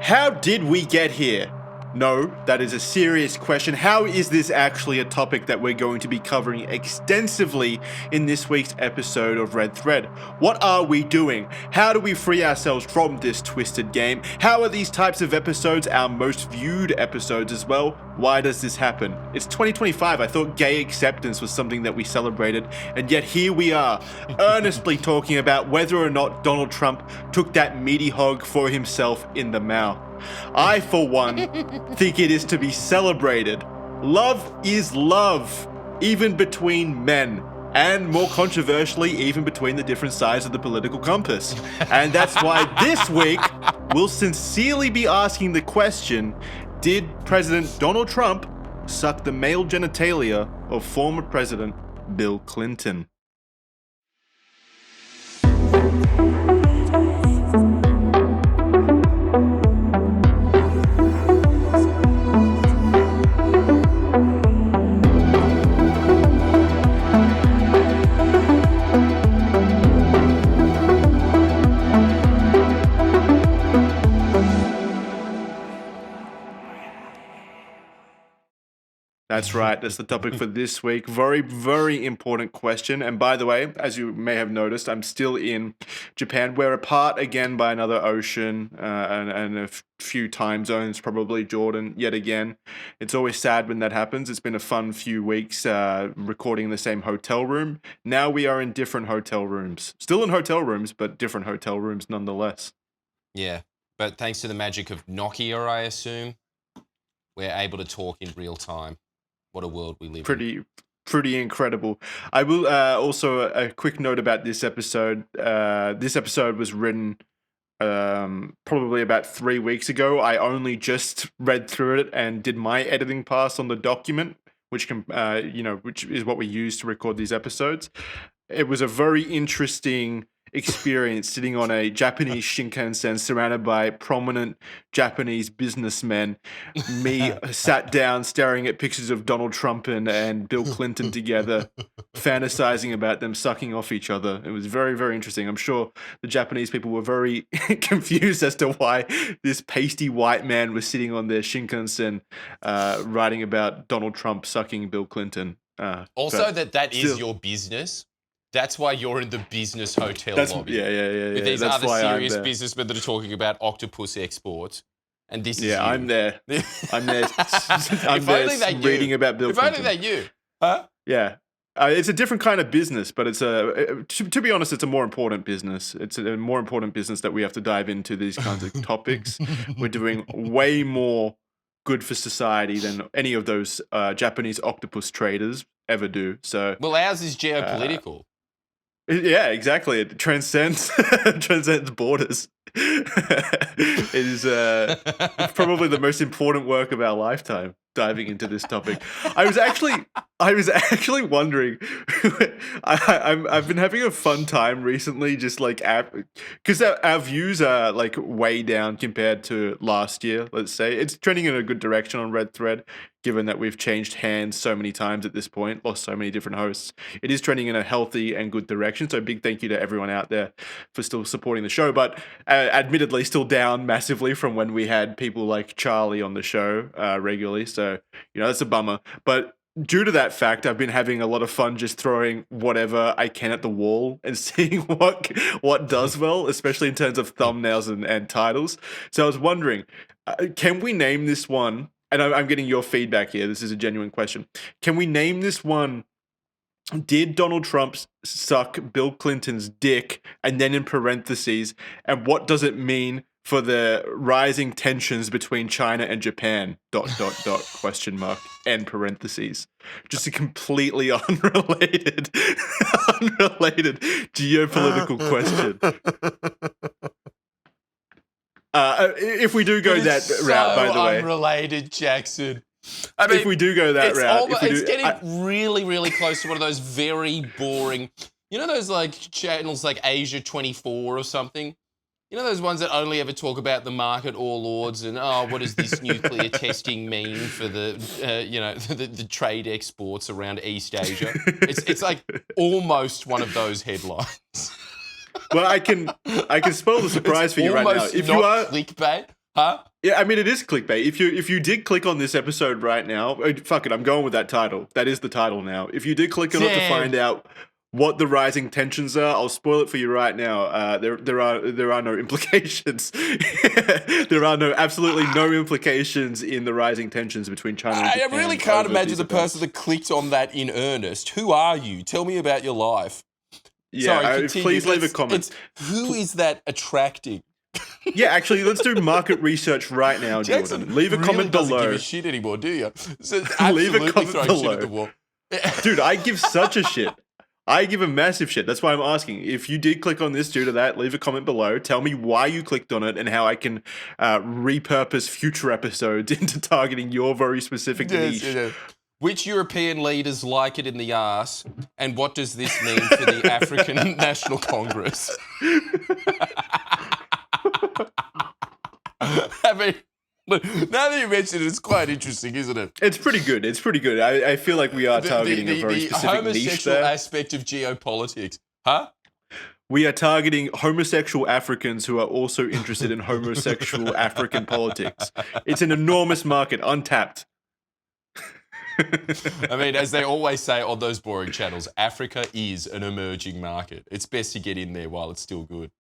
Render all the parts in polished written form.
How did we get here? No, that is a serious question. How is this actually a topic that we're going to be covering extensively in this week's episode of Red Thread? What are we doing? How do we free ourselves from this twisted game? How are these types of episodes our most viewed episodes as well? Why does this happen? It's 2025. I thought gay acceptance was something that we celebrated, and yet here we are, earnestly talking about whether or not Donald Trump took that meaty hog for himself in the mouth. I, for one, think it is to be celebrated. Love is love, even between men, and more controversially, even between the different sides of the political compass. And that's why this week, we'll sincerely be asking the question, did President Donald Trump suck the male genitalia of former President Bill Clinton? That's right. That's the topic for this week. Very, very important question. And by the way, as you may have noticed, I'm still in Japan. We're apart again by another ocean and a few time zones, probably Jordan yet again. It's always sad when that happens. It's been a fun few weeks recording in the same hotel room. Now we are in different hotel rooms. Still in hotel rooms, but different hotel rooms nonetheless. Yeah, but thanks to the magic of Nokia, I assume, we're able to talk in real time. What a world we live in. Pretty incredible. I will also a quick note about this episode. This episode was written probably about 3 weeks ago. I only just read through it and did my editing pass on the document, which which is what we use to record these episodes. It was a very interesting experience sitting on a Japanese Shinkansen surrounded by prominent Japanese businessmen. Me sat down staring at pictures of Donald Trump and Bill Clinton together, fantasizing about them sucking off each other. It was very, very interesting. I'm sure the Japanese people were very confused as to why this pasty white man was sitting on their Shinkansen writing about Donald Trump sucking Bill Clinton. Also, that is your business. That's why you're in the business hotel lobby. Yeah. With these other serious businessmen that are talking about octopus exports. And this is you. I'm there. I'm there reading about Bill Clinton. If only they're you. Huh? Yeah. It's a different kind of business, but it's to be honest, it's a more important business. It's a more important business that we have to dive into these kinds of topics. We're doing way more good for society than any of those Japanese octopus traders ever do. So, well, ours is geopolitical. Yeah, exactly. It transcends borders. It is probably the most important work of our lifetime, diving into this topic. I was actually wondering. I've been having a fun time recently, just like because our views are like way down compared to last year. Let's say it's trending in a good direction on Red Thread, given that we've changed hands so many times at this point, lost so many different hosts. It is trending in a healthy and good direction. So big thank you to everyone out there for still supporting the show, but admittedly still down massively from when we had people like Charlie on the show regularly. So, that's a bummer. But due to that fact, I've been having a lot of fun just throwing whatever I can at the wall and seeing what does well, especially in terms of thumbnails and titles. So I was wondering, can we name this one? And I'm getting your feedback here. This is a genuine question. Can we name this one, did Donald Trump suck Bill Clinton's dick? And then in parentheses, and what does it mean for the rising tensions between China and Japan, ... question mark, end parentheses. Just a completely unrelated geopolitical question. If we do go that route, by the way. Unrelated, Jackson. I mean, if we do go that route. It's getting really, really close to one of those very boring, those like channels like Asia 24 or something? Those ones that only ever talk about the market warlords and, what does this nuclear testing mean for the, the trade exports around East Asia? It's like almost one of those headlines. Well, I can spoil the surprise for you right now. If you are clickbait, huh? Yeah, I mean, it is clickbait. If you did click on this episode right now, fuck it, I'm going with that title. That is the title now. If you did click on it to Damn. find out what the rising tensions are, I'll spoil it for you right now. There are no implications. There are absolutely no implications in the rising tensions between China and Japan. I really can't over imagine these the events. person that clicked on that in earnest. Who are you? Tell me about your life. Yeah, Sorry, continue. please leave a comment. Who is that attracting? Yeah, actually, let's do market research right now, Jackson Jordan. Leave a really comment doesn't below. give a shit anymore, do you? So Leave a absolutely comment throwing shit below. at the wall. Dude, I give such a shit. I give a massive shit. That's why I'm asking. If you did click on this due to that, leave a comment below. Tell me why you clicked on it and how I can repurpose future episodes into targeting your very specific niche. Yes. Which European leaders like it in the arse, and what does this mean for the African National Congress? I mean, look, now that you mention it, it's quite interesting, isn't it? It's pretty good. It's pretty good. I feel like we are targeting a very specific niche homosexual there. aspect of geopolitics. Huh? We are targeting homosexual Africans who are also interested in homosexual African politics. It's an enormous market, untapped. I mean, as they always say on those boring channels, Africa is an emerging market. It's best to get in there while it's still good.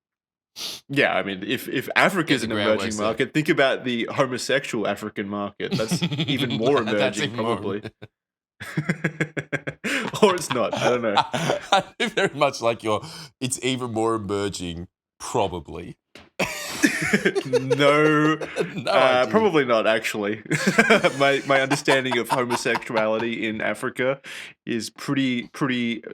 Yeah, I mean, if Africa is an emerging market, think about the homosexual African market. That's even more emerging, probably. Or it's not. I don't know. I do very much like it's even more emerging, probably. No, probably not, actually. My understanding of homosexuality in Africa is pretty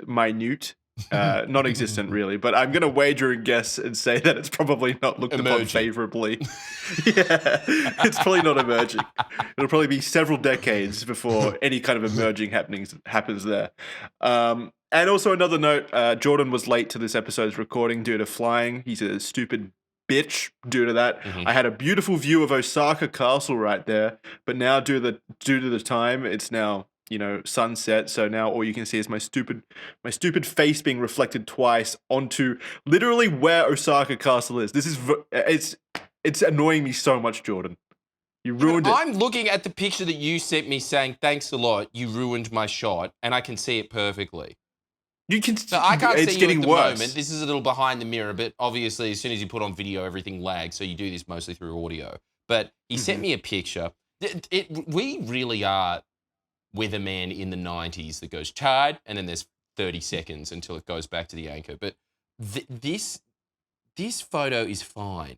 minute. Non-existent, really, but I'm going to wager and guess and say that it's probably not looked upon favorably. Yeah, it's probably not emerging. It'll probably be several decades before any kind of emerging happens there. And also another note, Jordan was late to this episode's recording due to flying. He's a stupid bitch due to that. I had a beautiful view of Osaka Castle right there, but now due to the time, it's now sunset, so now all you can see is my stupid face being reflected twice onto literally where Osaka Castle is. This is it's annoying me so much, Jordan. You ruined it. I'm looking at the picture that you sent me saying, thanks a lot, you ruined my shot, and I can see it perfectly. You can. So I can't it's see getting you at the worse. moment. This is a little behind the mirror, but obviously as soon as you put on video, everything lags, so you do this mostly through audio. But he sent me a picture. We really are weatherman in the 90s that goes charred, and then there's 30 seconds until it goes back to the anchor. But this photo is fine.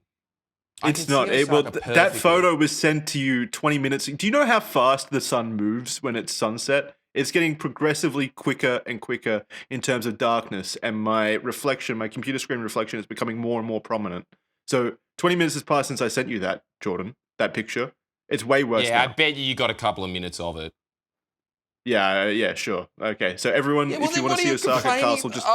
It's not. That photo was sent to you 20 minutes. Do you know how fast the sun moves when it's sunset? It's getting progressively quicker and quicker in terms of darkness, and my computer screen reflection is becoming more and more prominent. So 20 minutes has passed since I sent you that, Jordan, that picture. It's way worse now. I bet you got a couple of minutes of it. Yeah, sure. Okay, so everyone, if you want to see Osaka Castle, just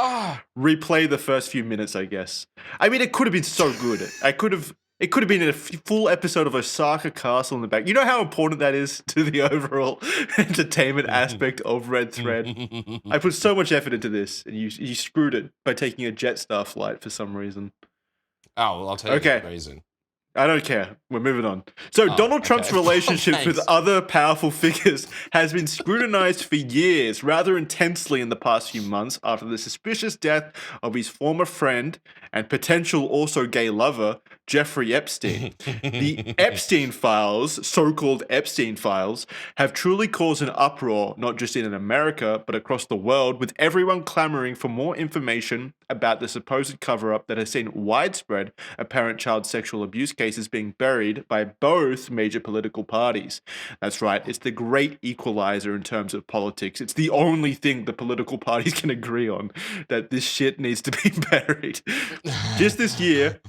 replay the first few minutes, I guess. I mean, it could have been so good. It could have been a full episode of Osaka Castle in the back. You know how important that is to the overall entertainment aspect of Red Thread? I put so much effort into this, and you screwed it by taking a Jetstar flight for some reason. Oh, well, I'll tell you the reason. I don't care. We're moving on. So Donald Trump's relationships with other powerful figures has been scrutinized for years, rather intensely in the past few months after the suspicious death of his former friend and potential also gay lover, Jeffrey Epstein. The Epstein files, so-called Epstein files, have truly caused an uproar, not just in America, but across the world, with everyone clamoring for more information about the supposed cover-up that has seen widespread apparent child sexual abuse cases being buried by both major political parties. That's right, it's the great equalizer in terms of politics. It's the only thing the political parties can agree on, that this shit needs to be buried. Just this year,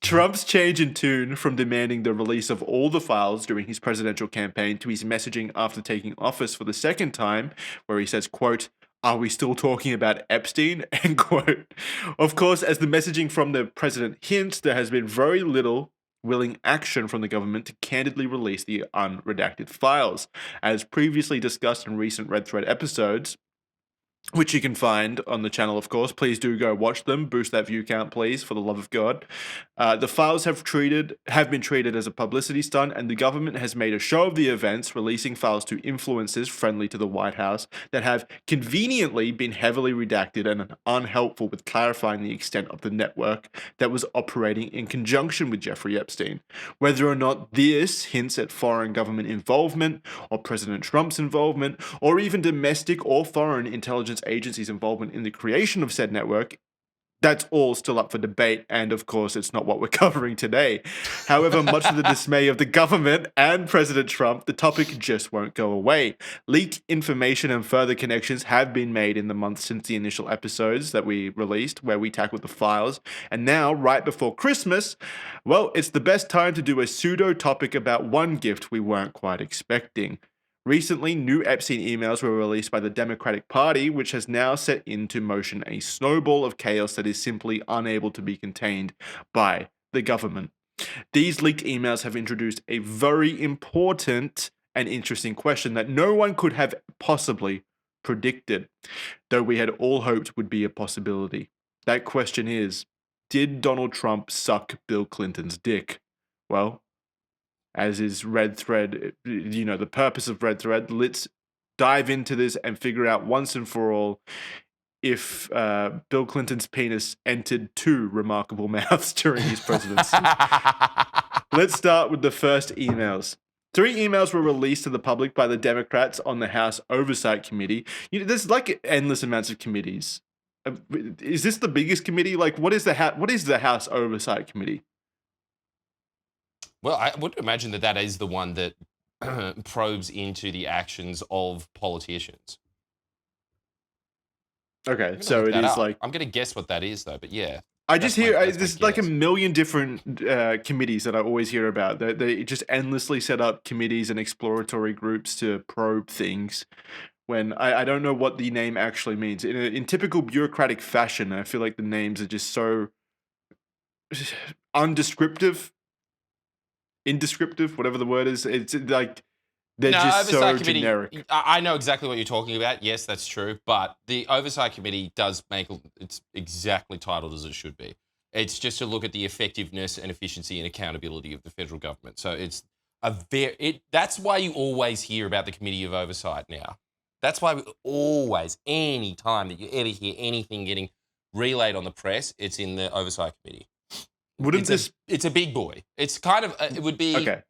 Trump's change in tune from demanding the release of all the files during his presidential campaign to his messaging after taking office for the second time, where he says, quote, "Are we still talking about Epstein?" End quote. Of course, as the messaging from the president hints, there has been very little willing action from the government to candidly release the unredacted files. As previously discussed in recent Red Thread episodes, which you can find on the channel, of course. Please do go watch them. Boost that view count, please, for the love of God. The files have been treated as a publicity stunt, and the government has made a show of the events, releasing files to influencers friendly to the White House that have conveniently been heavily redacted and unhelpful with clarifying the extent of the network that was operating in conjunction with Jeffrey Epstein. Whether or not this hints at foreign government involvement, or President Trump's involvement, or even domestic or foreign intelligence agencies' involvement in the creation of said network, that's all still up for debate, and of course, it's not what we're covering today. However, much to the dismay of the government and President Trump, the topic just won't go away. Leaked information and further connections have been made in the months since the initial episodes that we released, where we tackled the files, and now, right before Christmas, well, it's the best time to do a pseudo topic about one gift we weren't quite expecting. Recently, new Epstein emails were released by the Democratic Party, which has now set into motion a snowball of chaos that is simply unable to be contained by the government. These leaked emails have introduced a very important and interesting question that no one could have possibly predicted, though we had all hoped would be a possibility. That question is, did Donald Trump suck Bill Clinton's dick? Well, as is Red Thread, the purpose of Red Thread, let's dive into this and figure out once and for all if Bill Clinton's penis entered two remarkable mouths during his presidency. Let's start with the first emails. 3 emails were released to the public by the Democrats on the House Oversight Committee. There's like endless amounts of committees. Is this the biggest committee? Like, what is the House Oversight Committee? Well, I would imagine that is the one that probes into the actions of politicians. Okay, so it is like... I'm going to guess what that is, though, but yeah. I just hear... There's like a million different committees that I always hear about. They just endlessly set up committees and exploratory groups to probe things when I don't know what the name actually means. In typical bureaucratic fashion, I feel like the names are just so undescriptive. Indescriptive, whatever the word is. It's like they're just so generic. I know exactly what you're talking about. Yes, that's true. But the Oversight Committee it's exactly titled as it should be. It's just to look at the effectiveness and efficiency and accountability of the federal government. So that's why you always hear about the Committee of Oversight now. That's why any time that you ever hear anything getting relayed on the press, it's in the Oversight Committee. It's a big boy. It's kind of, it would be, okay.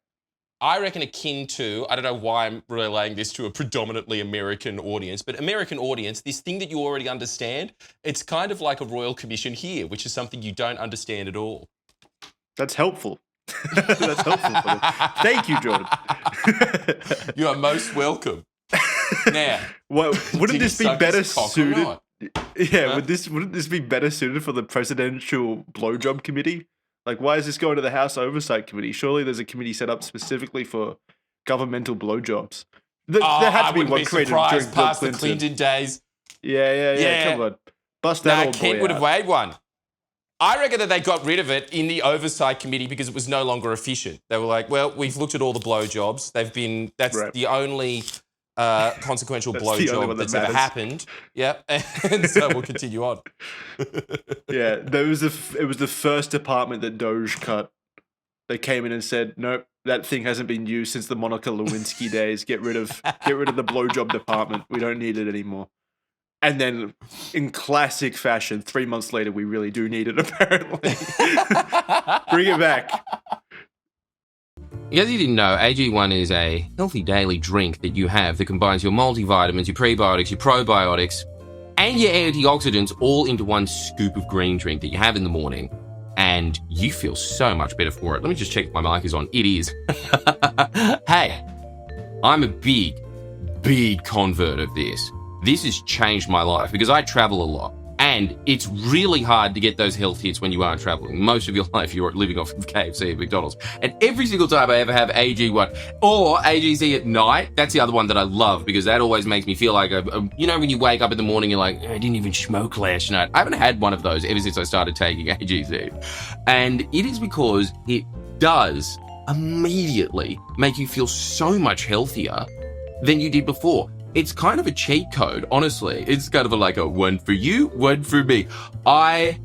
I reckon, akin to, I don't know why I'm relaying this to a predominantly American audience, but American audience, this thing that you already understand, it's kind of like a royal commission here, which is something you don't understand at all. That's helpful. That's helpful. Thank you, Jordan. You are most welcome. Now, wouldn't this be better suited? Yeah, wouldn't this be better suited for the presidential blowjob committee? Like, why is this going to the House Oversight Committee? Surely there's a committee set up specifically for governmental blowjobs. There had to be one created during past the Clinton days. Yeah. Come on, bust that old boy Kent would have made one. I reckon that they got rid of it in the Oversight Committee because it was no longer efficient. They were like, well, we've looked at all the blowjobs. That's right. The only consequential blowjob that's ever happened. Yep. And so we'll continue on. Yeah, it was the first department that Doge cut. They came in and said, nope, that thing hasn't been used since the Monica Lewinsky days. Get rid of the blowjob department. We don't need it anymore. And then, in classic fashion, 3 months later, we really do need it, apparently. Bring it back. As you didn't know, AG1 is a healthy daily drink that you have that combines your multivitamins, your prebiotics, your probiotics, and your antioxidants all into one scoop of green drink that you have in the morning. And you feel so much better for it. Let me just check if my mic is on. It is. Hey, I'm a big convert of this. This has changed my life because I travel a lot. And it's really hard to get those health hits when you aren't traveling. Most of your life, you're living off of KFC and McDonald's. And every single time I ever have AG1 or AGC at night, that's the other one that I love because that always makes me feel like, when you wake up in the morning, you're like, I didn't even smoke last night. I haven't had one of those ever since I started taking AGC. And it is because it does immediately make you feel so much healthier than you did before. it's kind of a cheat code, honestly. It's kind of like a one for you, one for me. I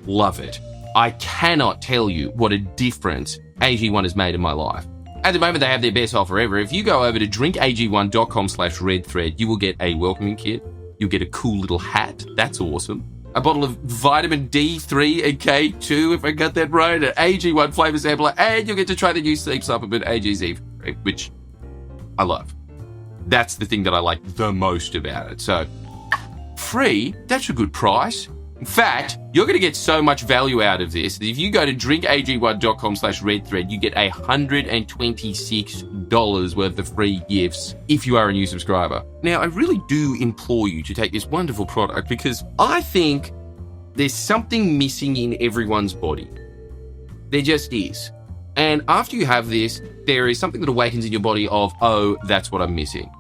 love it. I cannot tell you what a difference AG1 has made in my life. At the moment, they have their best offer ever. If you go over to drinkag1.com/redthread, you will get a welcoming kit. You'll get a cool little hat. That's awesome. A bottle of vitamin D3 and K2, if I got that right, an AG1 flavor sampler, and you'll get to try the new sleep supplement AGZ, which I love. That's the thing that I like the most about it. So, free, that's a good price. In fact, you're going to get so much value out of this that if you go to drinkag1.com/redthread, you get $126 worth of free gifts if you are a new subscriber. Now, I really do implore you to take this wonderful product because I think there's something missing in everyone's body. There just is. And after you have this, there is something that awakens in your body of, oh, that's what I'm missing.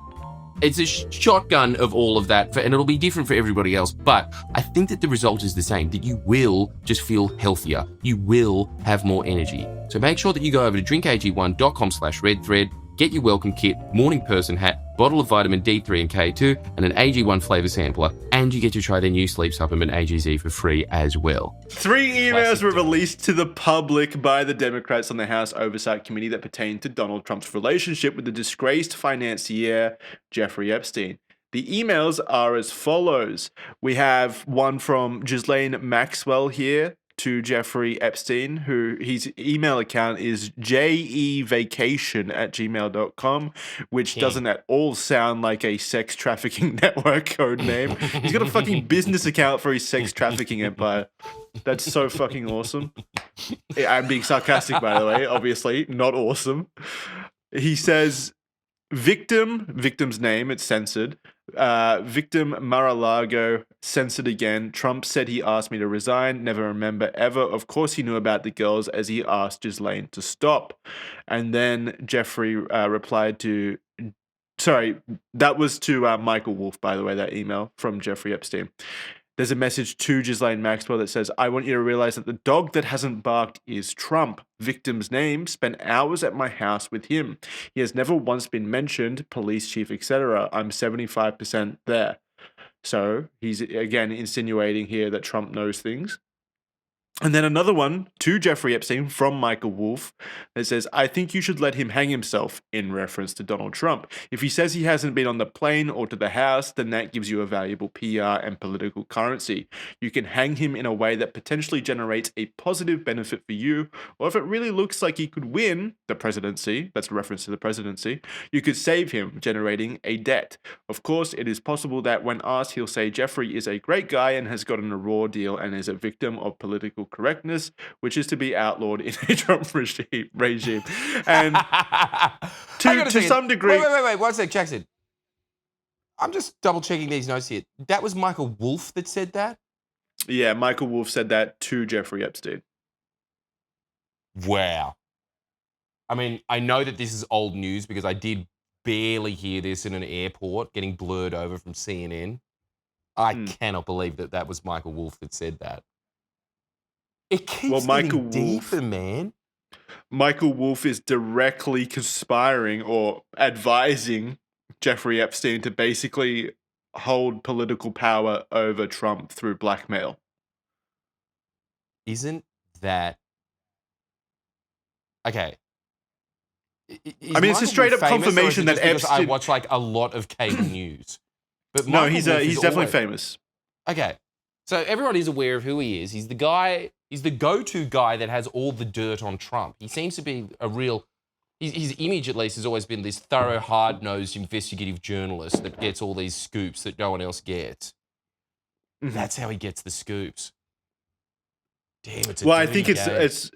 It's a shotgun of all of that, and it'll be different for everybody else. But I think that the result is the same, that you will just feel healthier. You will have more energy. So make sure that you go over to drinkag1.com/redthread, get your welcome kit, morning person hat, bottle of vitamin D3 and K2, and an AG1 flavor sampler, and you get to try their new sleep supplement AGZ for free as well. 3 emails were released to the public by the Democrats on the House Oversight Committee that pertain to Donald Trump's relationship with the disgraced financier Jeffrey Epstein. The emails are as follows. We have one from Ghislaine Maxwell here to Jeffrey Epstein, who his email account is jevacation@gmail.com, which doesn't at all sound like a sex trafficking network code name. He's got a fucking business account for his sex trafficking empire. That's so fucking awesome. I'm being sarcastic, by the way, obviously, not awesome. He says, victim's name, it's censored. Victim Mar-a-Lago, censored again. Trump said he asked me to resign. Never remember ever. Of course he knew about the girls as he asked Ghislaine to stop. And then Jeffrey replied to... Sorry, that was to Michael Wolff, by the way, that email from Jeffrey Epstein. There's a message to Ghislaine Maxwell that says, I want you to realize that the dog that hasn't barked is Trump. Victim's name, spent hours at my house with him. He has never once been mentioned, police chief, etc. I'm 75% there. So he's again insinuating here that Trump knows things. And then another one to Jeffrey Epstein from Michael Wolff that says, I think you should let him hang himself, in reference to Donald Trump. If he says he hasn't been on the plane or to the house, then that gives you a valuable PR and political currency. You can hang him in a way that potentially generates a positive benefit for you, or if it really looks like he could win the presidency, that's a reference to the presidency, you could save him, generating a debt. Of course, it is possible that when asked, he'll say Jeffrey is a great guy and has gotten a raw deal and is a victim of political correctness, which is to be outlawed in a Trump regime. And to some degree... Wait, 1 sec, Jackson. I'm just double checking these notes here. That was Michael Wolff that said that? Yeah, Michael Wolff said that to Jeffrey Epstein. Wow. I mean, I know that this is old news because I did barely hear this in an airport getting blurred over from CNN. I cannot believe that that was Michael Wolff that said that. It keeps getting deeper, man. Michael Wolff is directly conspiring or advising Jeffrey Epstein to basically hold political power over Trump through blackmail. Isn't that... Okay. I mean, it's a straight up confirmation that Epstein... I watch like a lot of cable news. But no, he's definitely famous. Okay. So everyone is aware of who he is. He's the guy... He's the go-to guy that has all the dirt on Trump. He seems to be a real... His image, at least, has always been this thorough, hard-nosed, investigative journalist that gets all these scoops that no one else gets. Mm-hmm. That's how he gets the scoops. Damn, it's a well, I think it's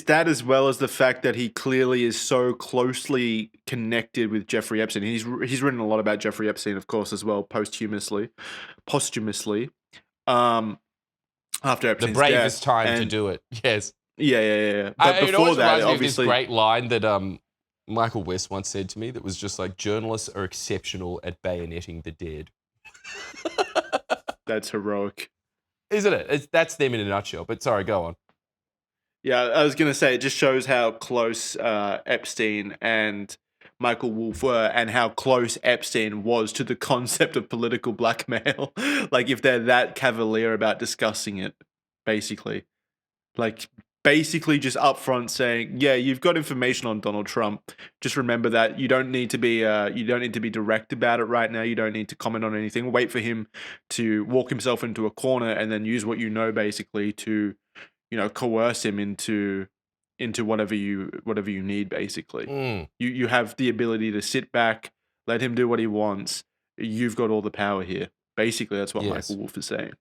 that as well as the fact that he clearly is so closely connected with Jeffrey Epstein. He's written a lot about Jeffrey Epstein, of course, as well, posthumously. After Epstein's the bravest death, time to do it. Yes. Yeah. But before that, obviously, this great line that Michael West once said to me that was just like, journalists are exceptional at bayoneting the dead. That's heroic. Isn't it? That's them in a nutshell. But sorry, go on. Yeah, I was going to say, it just shows how close Epstein and Michael Wolff were and how close Epstein was to the concept of political blackmail. Like, if they're that cavalier about discussing it, basically. Like, basically just upfront saying, yeah, you've got information on Donald Trump. Just remember that you don't need to be direct about it right now. You don't need to comment on anything. Wait for him to walk himself into a corner and then use what you know basically to, coerce him into whatever you need basically. You have the ability to sit back, let him do what he wants. You've got all the power here. Basically, that's what Yes. Michael Wolff is saying.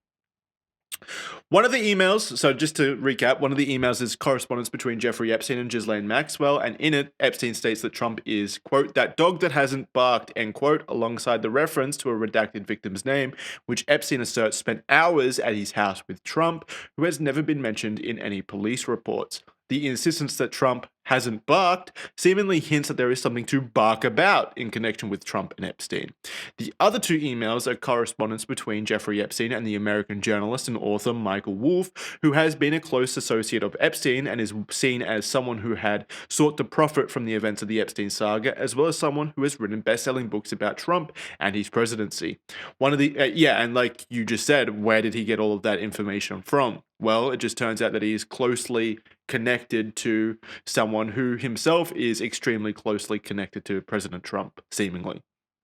One of the emails, so just to recap, one of the emails is correspondence between Jeffrey Epstein and Ghislaine Maxwell, and in it, Epstein states that Trump is, quote, that dog that hasn't barked, end quote, alongside the reference to a redacted victim's name, which Epstein asserts spent hours at his house with Trump, who has never been mentioned in any police reports. The insistence that Trump hasn't barked seemingly hints that there is something to bark about in connection with Trump and Epstein. The other two emails are correspondence between Jeffrey Epstein and the American journalist and author Michael Wolff, who has been a close associate of Epstein and is seen as someone who had sought to profit from the events of the Epstein saga, as well as someone who has written best-selling books about Trump and his presidency. One of the and like you just said, where did he get all of that information from? Well, it just turns out that he is closely connected to someone who himself is extremely closely connected to President Trump, seemingly.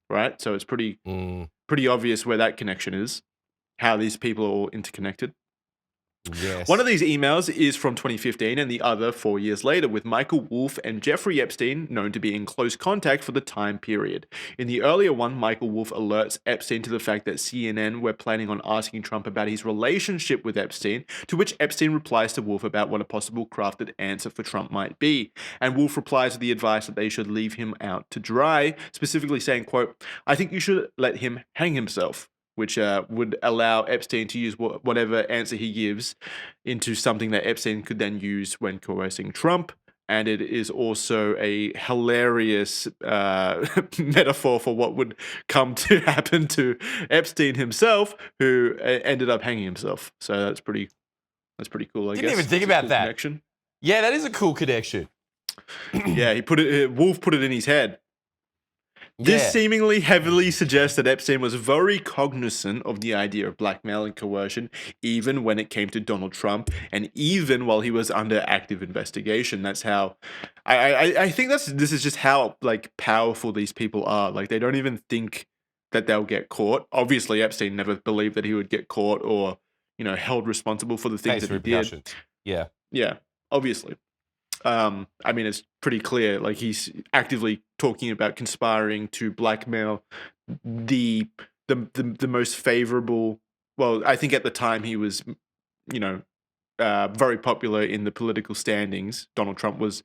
Right? So it's pretty obvious where that connection is, how these people are all interconnected. Yes. One of these emails is from 2015 and the other 4 years later, with Michael Wolff and Jeffrey Epstein known to be in close contact for the time period. In the earlier one, Michael Wolff alerts Epstein to the fact that CNN were planning on asking Trump about his relationship with Epstein, to which Epstein replies to Wolff about what a possible crafted answer for Trump might be. And Wolff replies with the advice that they should leave him out to dry, specifically saying, quote, I think you should let him hang himself, which would allow Epstein to use whatever answer he gives into something that Epstein could then use when coercing Trump. And it is also a hilarious metaphor for what would come to happen to Epstein himself, who ended up hanging himself. So that's pretty cool, I guess. Didn't even think It's a about cool that. connection. Yeah, that is a cool connection. Yeah, Wolff put it in his head. This seemingly heavily suggests that Epstein was very cognizant of the idea of blackmail and coercion, even when it came to Donald Trump, and even while he was under active investigation. That's how I think this is just how like powerful these people are. Like, they don't even think that they'll get caught. Obviously, Epstein never believed that he would get caught or, held responsible for the things that he did. Yeah. Yeah, obviously. I mean, it's pretty clear. Like, he's actively talking about conspiring to blackmail the most favorable. Well, I think at the time he was, very popular in the political standings. Donald Trump was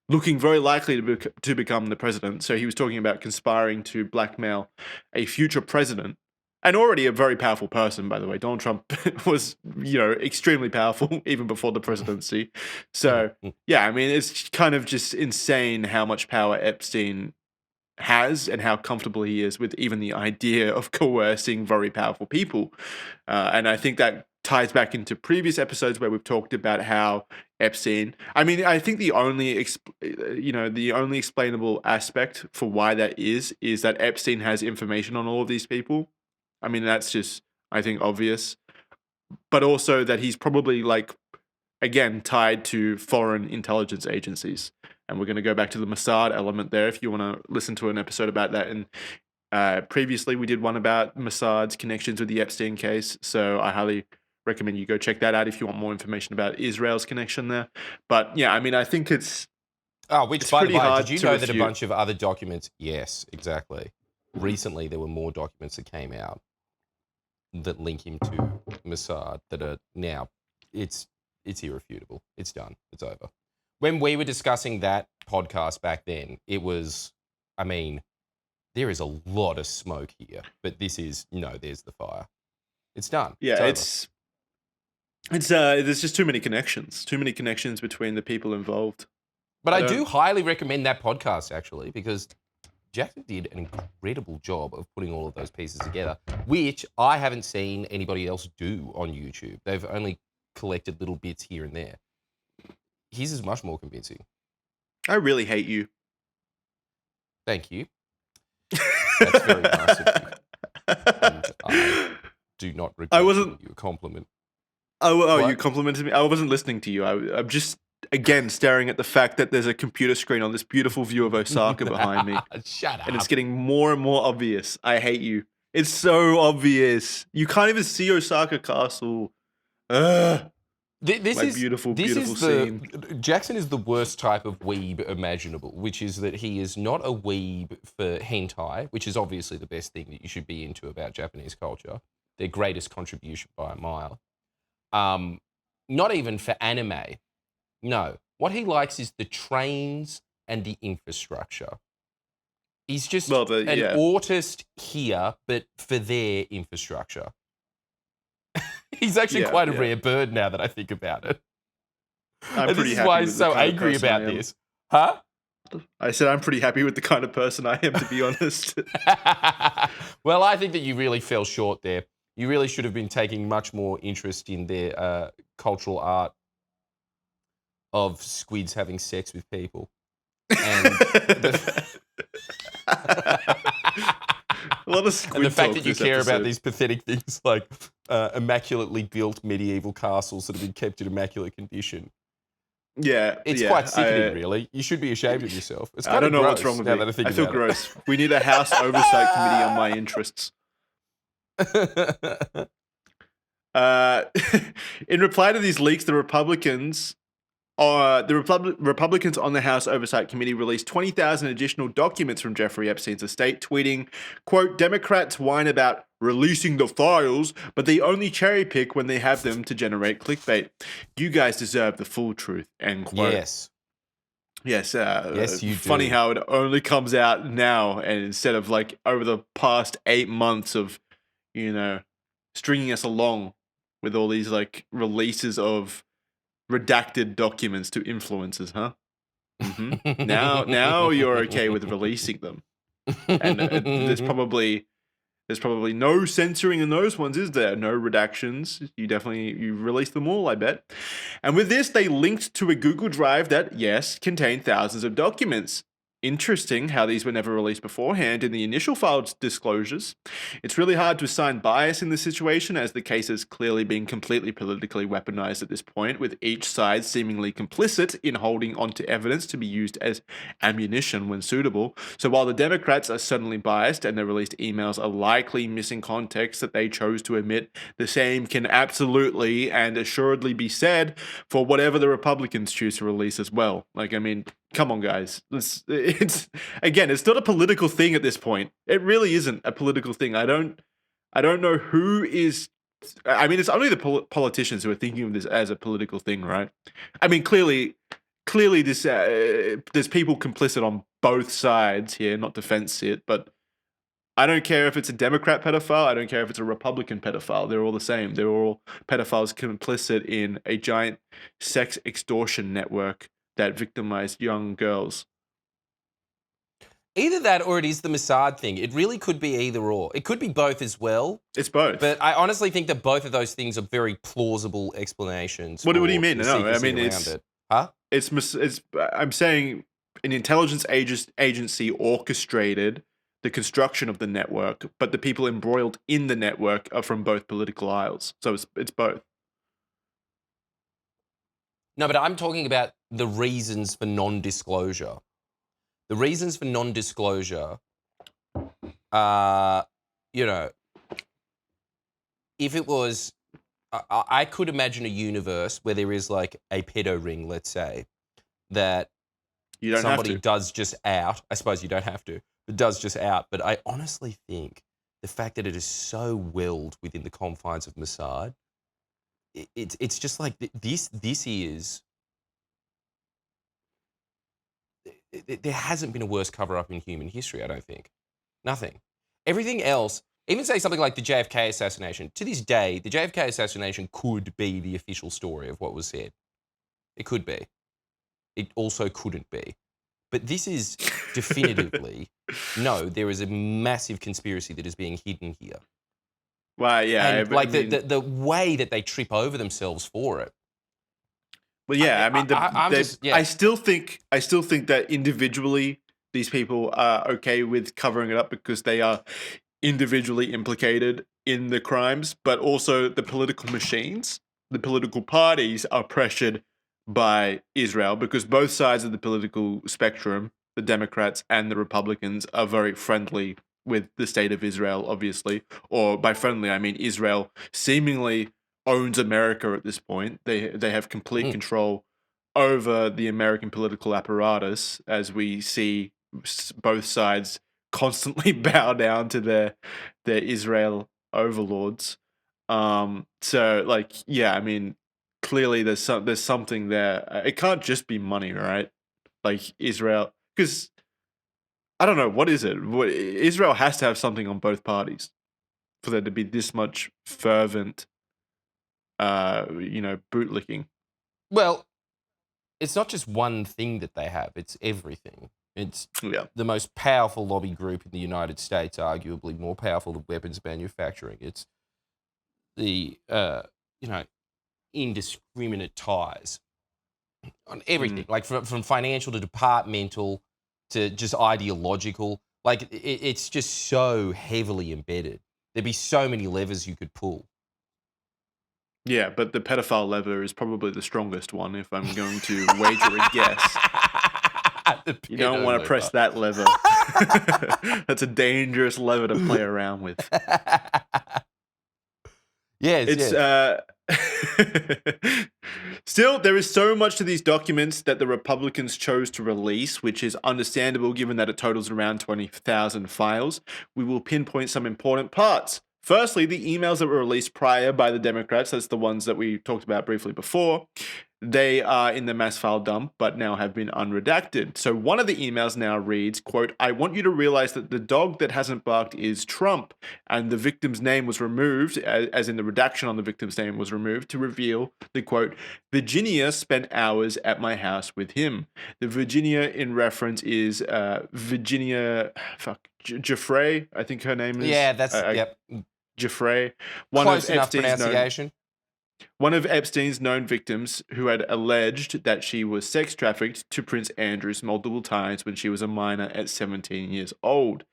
looking very likely to become the president. So he was talking about conspiring to blackmail a future president. And already a very powerful person, by the way. Donald Trump was, extremely powerful even before the presidency. So, yeah, I mean, it's kind of just insane how much power Epstein has and how comfortable he is with even the idea of coercing very powerful people. And I think that ties back into previous episodes where we've talked about how Epstein. I mean, I think the only explainable aspect for why that is that Epstein has information on all of these people. I mean, that's just, I think, obvious. But also that he's probably, like, again, tied to foreign intelligence agencies. And we're going to go back to the Mossad element there if you want to listen to an episode about that. And previously we did one about Mossad's connections with the Epstein case. So I highly recommend you go check that out if you want more information about Israel's connection there. But yeah, I mean, I think it's... Oh, which, by the way, did you know that a refute. bunch of other documents... Yes, exactly. Recently, there were more documents that came out that link him to Mossad that are now... It's irrefutable. It's done. It's over. When we were discussing that podcast back then, it was... I mean, there is a lot of smoke here, but this is... there's the fire. It's done. Yeah, it's there's just too many connections between the people involved. But I do highly recommend that podcast, actually, because Jackson did an incredible job of putting all of those pieces together, which I haven't seen anybody else do on YouTube. They've only collected little bits here and there. His is much more convincing. I really hate you. Thank you. That's very nice of you. And I do not regret giving you a compliment. Oh, you complimented me? I wasn't listening to you. I'm just, again, staring at the fact that there's a computer screen on this beautiful view of Osaka behind me. Shut up. And it's getting more and more obvious. I hate you. It's so obvious. You can't even see Osaka Castle. Ugh. Beautiful scene. Jackson is the worst type of weeb imaginable, which is that he is not a weeb for hentai, which is obviously the best thing that you should be into about Japanese culture. Their greatest contribution by a mile. Not even for anime. No. What he likes is the trains and the infrastructure. He's just an artist here, but for their infrastructure. He's actually quite a rare bird now that I think about it. And this is why he's so angry about this. Huh? I said I'm pretty happy with the kind of person I am, to be honest. Well, I think that you really fell short there. You really should have been taking much more interest in their cultural art of squids having sex with people. And a lot of squid and the fact talk that you this care episode. about these pathetic things like immaculately built medieval castles that have been kept in immaculate condition. Yeah. It's quite sickening, really. You should be ashamed of yourself. It's I don't know gross what's wrong with now me. that I think I feel about gross. We need a house oversight committee on my interests. In reply to these leaks, the Republicans on the House Oversight Committee released 20,000 additional documents from Jeffrey Epstein's estate, tweeting, quote, Democrats whine about releasing the files, but they only cherry pick when they have them to generate clickbait. You guys deserve the full truth, end quote. Yes. Yes, yes, you funny do. how it only comes out now, and instead of like over the past 8 months of, stringing us along with all these like releases of redacted documents to influencers, huh? Mm-hmm. Now you're okay with releasing them, and there's probably no censoring in those ones, is there? No redactions. You released them all, I bet. And with this, they linked to a Google Drive that, yes, contained thousands of documents. Interesting how these were never released beforehand in the initial filed disclosures. It's really hard to assign bias in this situation, as the case has clearly been completely politically weaponized at this point, with each side seemingly complicit in holding onto evidence to be used as ammunition when suitable. So while the Democrats are suddenly biased and their released emails are likely missing context that they chose to omit, the same can absolutely and assuredly be said for whatever the Republicans choose to release as well. Come on, guys. It's not a political thing at this point. It really isn't a political thing. I don't know who is. It's only the politicians who are thinking of this as a political thing, right? Clearly, this there's people complicit on both sides here. Not to fence it, but I don't care if it's a Democrat pedophile. I don't care if it's a Republican pedophile. They're all the same. They're all pedophiles complicit in a giant sex extortion network that victimized young girls. Either that or it is the Mossad thing. It really could be either or. It could be both as well. It's both. But I honestly think that both of those things are very plausible explanations. What do you mean? No, it's I'm saying an intelligence agency orchestrated the construction of the network, but the people embroiled in the network are from both political aisles. So it's both. No, but I'm talking about the reasons for non-disclosure. The reasons for non-disclosure are, if it was, I could imagine a universe where there is like a pedo ring, let's say, that somebody does just out. I suppose you don't have to, but does just out. But I honestly think the fact that it is so welled within the confines of Mossad, it's just like this is. There hasn't been a worse cover-up in human history, I don't think. Nothing. Everything else, even say something like the JFK assassination. To this day, the JFK assassination could be the official story of what was said. It could be. It also couldn't be. But this is definitively, no, there is a massive conspiracy that is being hidden here. Well, yeah. And the way that they trip over themselves for it. Well, yeah, I still think that individually these people are okay with covering it up because they are individually implicated in the crimes, but also the political machines, the political parties are pressured by Israel because both sides of the political spectrum, the Democrats and the Republicans, are very friendly with the state of Israel, obviously. Or by friendly, I mean Israel seemingly owns America at this point. They have complete control over the American political apparatus, as we see both sides constantly bow down to their Israel overlords. So like, yeah, I mean, clearly there's something there. It can't just be money, right? Like Israel, because I don't know what is it. Israel has to have something on both parties for there to be this much fervent, bootlicking. Well, it's not just one thing that they have, it's everything. It's Yeah. the most powerful lobby group in the United States, arguably more powerful than weapons manufacturing. It's the, indiscriminate ties on everything, like from financial to departmental to just ideological. Like, it's just so heavily embedded. There'd be so many levers you could pull. Yeah, but the pedophile lever is probably the strongest one if I'm going to wager a guess. You don't want to press that lever. That's a dangerous lever to play around with. Yes, Still, there is so much to these documents that the Republicans chose to release, which is understandable given that it totals around 20,000 files. We will pinpoint some important parts. Firstly, the emails that were released prior by the Democrats, that's the ones that we talked about briefly before, they are in the mass file dump, but now have been unredacted. So one of the emails now reads, quote, "I want you to realize that the dog that hasn't barked is Trump." And the victim's name was removed, as in the redaction on the victim's name was removed, to reveal the quote, "Virginia spent hours at my house with him." The Virginia in reference is Virginia, Giuffre, I think her name is. Yeah, that's, yep. Giuffre. Close enough pronunciation. One of Epstein's known victims, who had alleged that she was sex trafficked to Prince Andrews multiple times when she was a minor at 17 years old.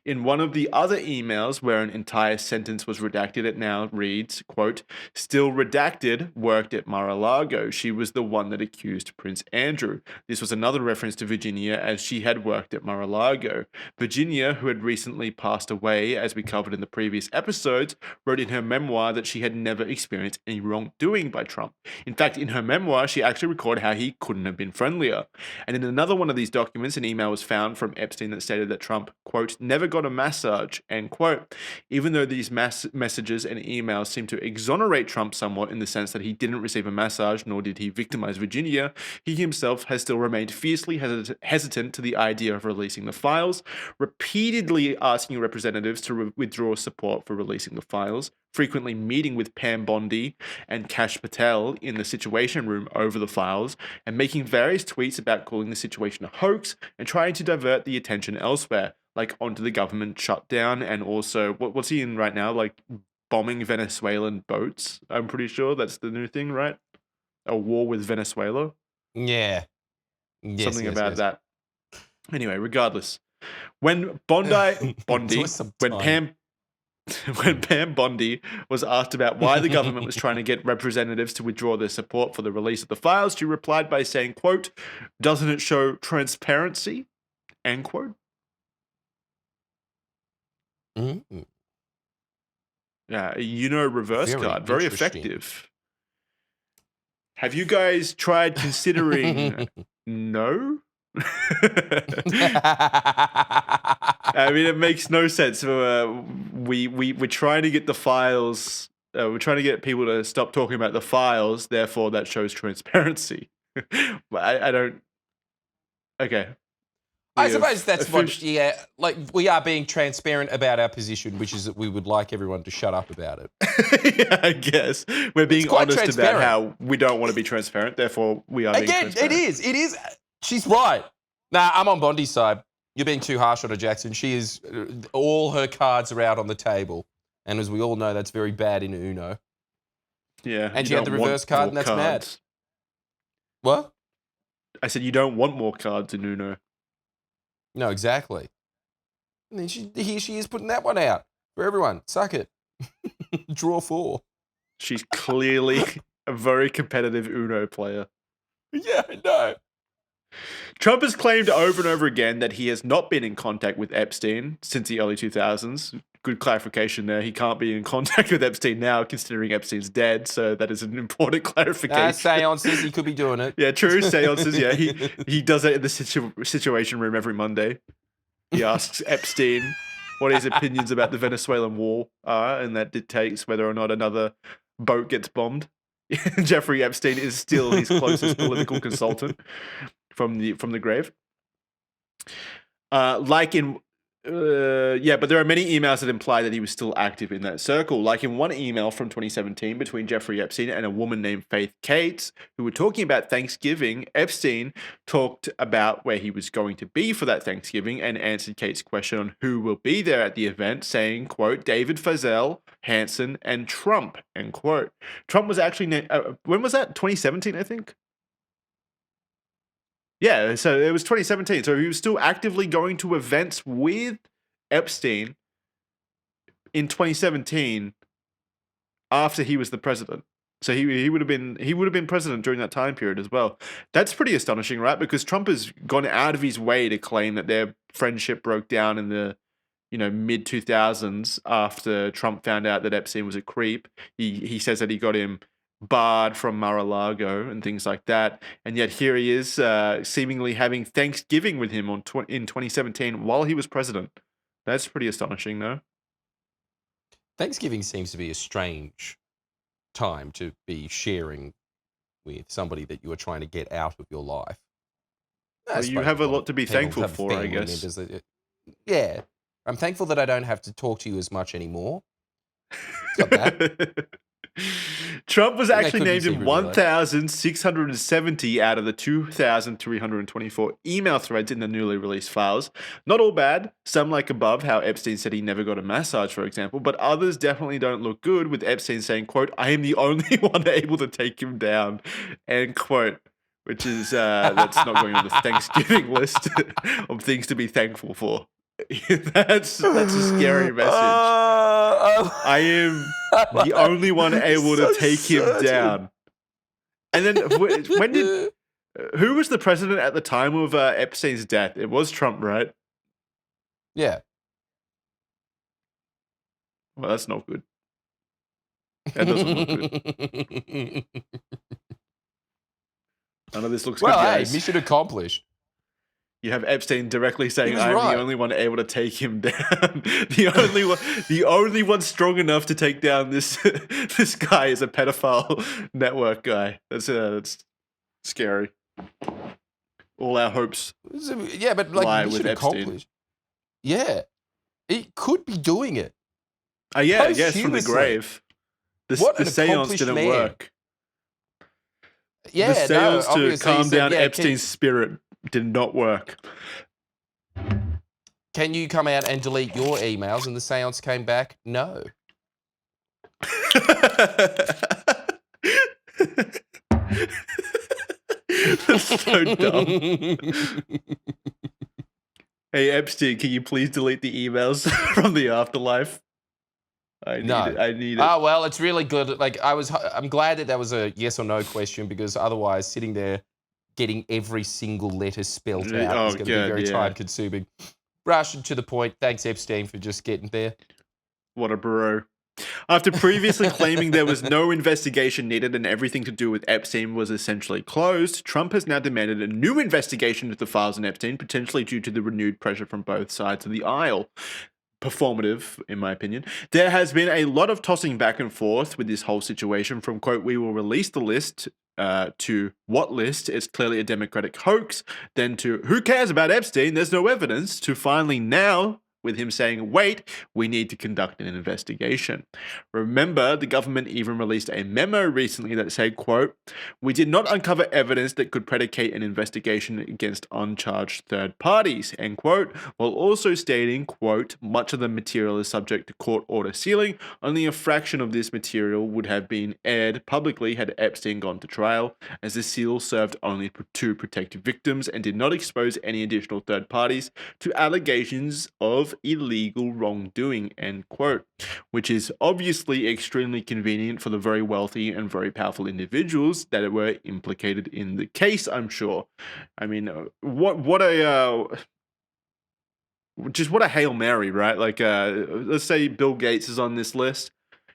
In one of the other emails, where an entire sentence was redacted, it now reads, quote, "Still redacted, worked at Mar-a-Lago. She was the one that accused Prince Andrew." This was another reference to Virginia, as she had worked at Mar-a-Lago. Virginia, who had recently passed away, as we covered in the previous episodes, wrote in her memoir that she had never experienced any wrongdoing by Trump. In fact, in her memoir, she actually recorded how he couldn't have been friendlier. And in another one of these documents, an email was found from Epstein that stated that Trump, quote, "never got a massage," end quote. Even though these messages and emails seem to exonerate Trump somewhat in the sense that he didn't receive a massage, nor did he victimize Virginia, he himself has still remained fiercely hesitant to the idea of releasing the files, repeatedly asking representatives to withdraw support for releasing the files, frequently meeting with Pam Bondi and Kash Patel in the Situation Room over the files, and making various tweets about calling the situation a hoax and trying to divert the attention elsewhere, like onto the government shutdown, and also, what's he in right now? Like bombing Venezuelan boats, I'm pretty sure that's the new thing, right? A war with Venezuela? Yeah. Yes, Something about that. Anyway, regardless. When Bondi, when Pam Bondi was asked about why the government was trying to get representatives to withdraw their support for the release of the files, she replied by saying, quote, "Doesn't it show transparency?" End quote. Mm-hmm. Yeah, reverse card. Very effective. Have you guys tried considering no? I mean, it makes no sense. We're trying to get the files. We're trying to get people to stop talking about the files. Therefore, that shows transparency. I don't. Okay. I suppose that's what. Yeah, like we are being transparent about our position, which is that we would like everyone to shut up about it. Yeah, I guess we're being honest about how we don't want to be transparent. Therefore, we are being transparent. It is. She's right. Nah, I'm on Bondi's side. You're being too harsh on her, Jackson. She is, all her cards are out on the table. And as we all know, that's very bad in Uno. Yeah. And she had the reverse card, and that's mad. What? I said you don't want more cards in Uno. No, exactly. And then here she is putting that one out for everyone. Suck it. Draw 4. She's clearly a very competitive Uno player. Yeah, I know. Trump has claimed over and over again that he has not been in contact with Epstein since the early 2000s. Good clarification there. He can't be in contact with Epstein now, considering Epstein's dead. So that is an important clarification. Seances, he could be doing it. Yeah, true. Seances, yeah. He does it in the Situation Room every Monday. He asks Epstein what his opinions about the Venezuelan war are, and that dictates whether or not another boat gets bombed. Jeffrey Epstein is still his closest political consultant from the grave. But there are many emails that imply that he was still active in that circle. Like in one email from 2017 between Jeffrey Epstein and a woman named Faith Cates, who were talking about Thanksgiving, Epstein talked about where he was going to be for that Thanksgiving and answered Cates' question on who will be there at the event, saying, quote, David Fazell, Hansen, and Trump, end quote. Trump was actually, when was that? 2017, I think? Yeah, so it was 2017. So he was still actively going to events with Epstein in 2017 after he was the president. So he would have been president during that time period as well. That's pretty astonishing, right? Because Trump has gone out of his way to claim that their friendship broke down in the mid 2000s after Trump found out that Epstein was a creep. He says that he got him barred from Mar-a-Lago and things like that, and yet here he is seemingly having Thanksgiving with him in 2017 while he was president. That's pretty astonishing, no? Thanksgiving seems to be a strange time to be sharing with somebody that you are trying to get out of your life. Well, you have a lot to be thankful for, I guess. Yeah, I'm thankful that I don't have to talk to you as much anymore. Got that. Trump was actually named in 1,670 out of the 2,324 email threads in the newly released files. Not all bad. Some like above, how Epstein said he never got a massage, for example, but others definitely don't look good, with Epstein saying, quote, I am the only one able to take him down, end quote, which is, that's not going on the Thanksgiving list of things to be thankful for. That's a scary message. I am the only one able to take him down. And then who was the president at the time of Epstein's death? It was Trump, right? Yeah. Well, that's not good. That doesn't look good. None of this looks good, guys. Hey, mission accomplished. You have Epstein directly saying, "I'm the only one able to take him down. the only one strong enough to take down this guy is a pedophile network guy." That's scary. All our hopes, but like lie mission with Epstein. Accomplished. Yeah, it could be doing it. Yes, from the grave. The seance didn't work. Yeah, the seance to calm down Epstein's spirit did not work. Can you come out and delete your emails? And the seance came back, no. That's so dumb. Hey, Epstein, can you please delete the emails from the afterlife? I need it. Oh, well, it's really good. Like, I'm glad that was a yes or no question, because otherwise sitting there getting every single letter spelled out is going to be very time-consuming. Rush to the point. Thanks, Epstein, for just getting there. What a bro. After previously claiming there was no investigation needed and everything to do with Epstein was essentially closed, Trump has now demanded a new investigation into the files on Epstein, potentially due to the renewed pressure from both sides of the aisle. Performative, in my opinion. There has been a lot of tossing back and forth with this whole situation, from, quote, we will release the list, to what list? It's clearly a Democratic hoax, then to who cares about Epstein? There's no evidence, to finally now with him saying, "Wait, we need to conduct an investigation." Remember, the government even released a memo recently that said, quote, "We did not uncover evidence that could predicate an investigation against uncharged third parties," end quote, while also stating, quote, "Much of the material is subject to court order sealing. Only a fraction of this material would have been aired publicly had Epstein gone to trial, as the seal served only to protect victims and did not expose any additional third parties to allegations of illegal wrongdoing," end quote, which is obviously extremely convenient for the very wealthy and very powerful individuals that were implicated in the case, I'm sure. I mean, what a just what a Hail Mary, right? Like, let's say Bill Gates is on this list.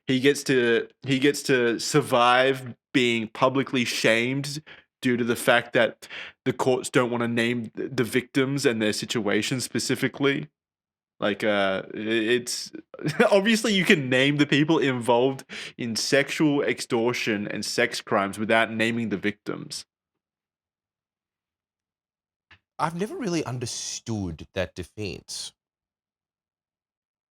He gets to survive being publicly shamed due to the fact that the courts don't want to name the victims and their situation specifically. Like, it's obviously you can name the people involved in sexual extortion and sex crimes without naming the victims. I've never really understood that defense.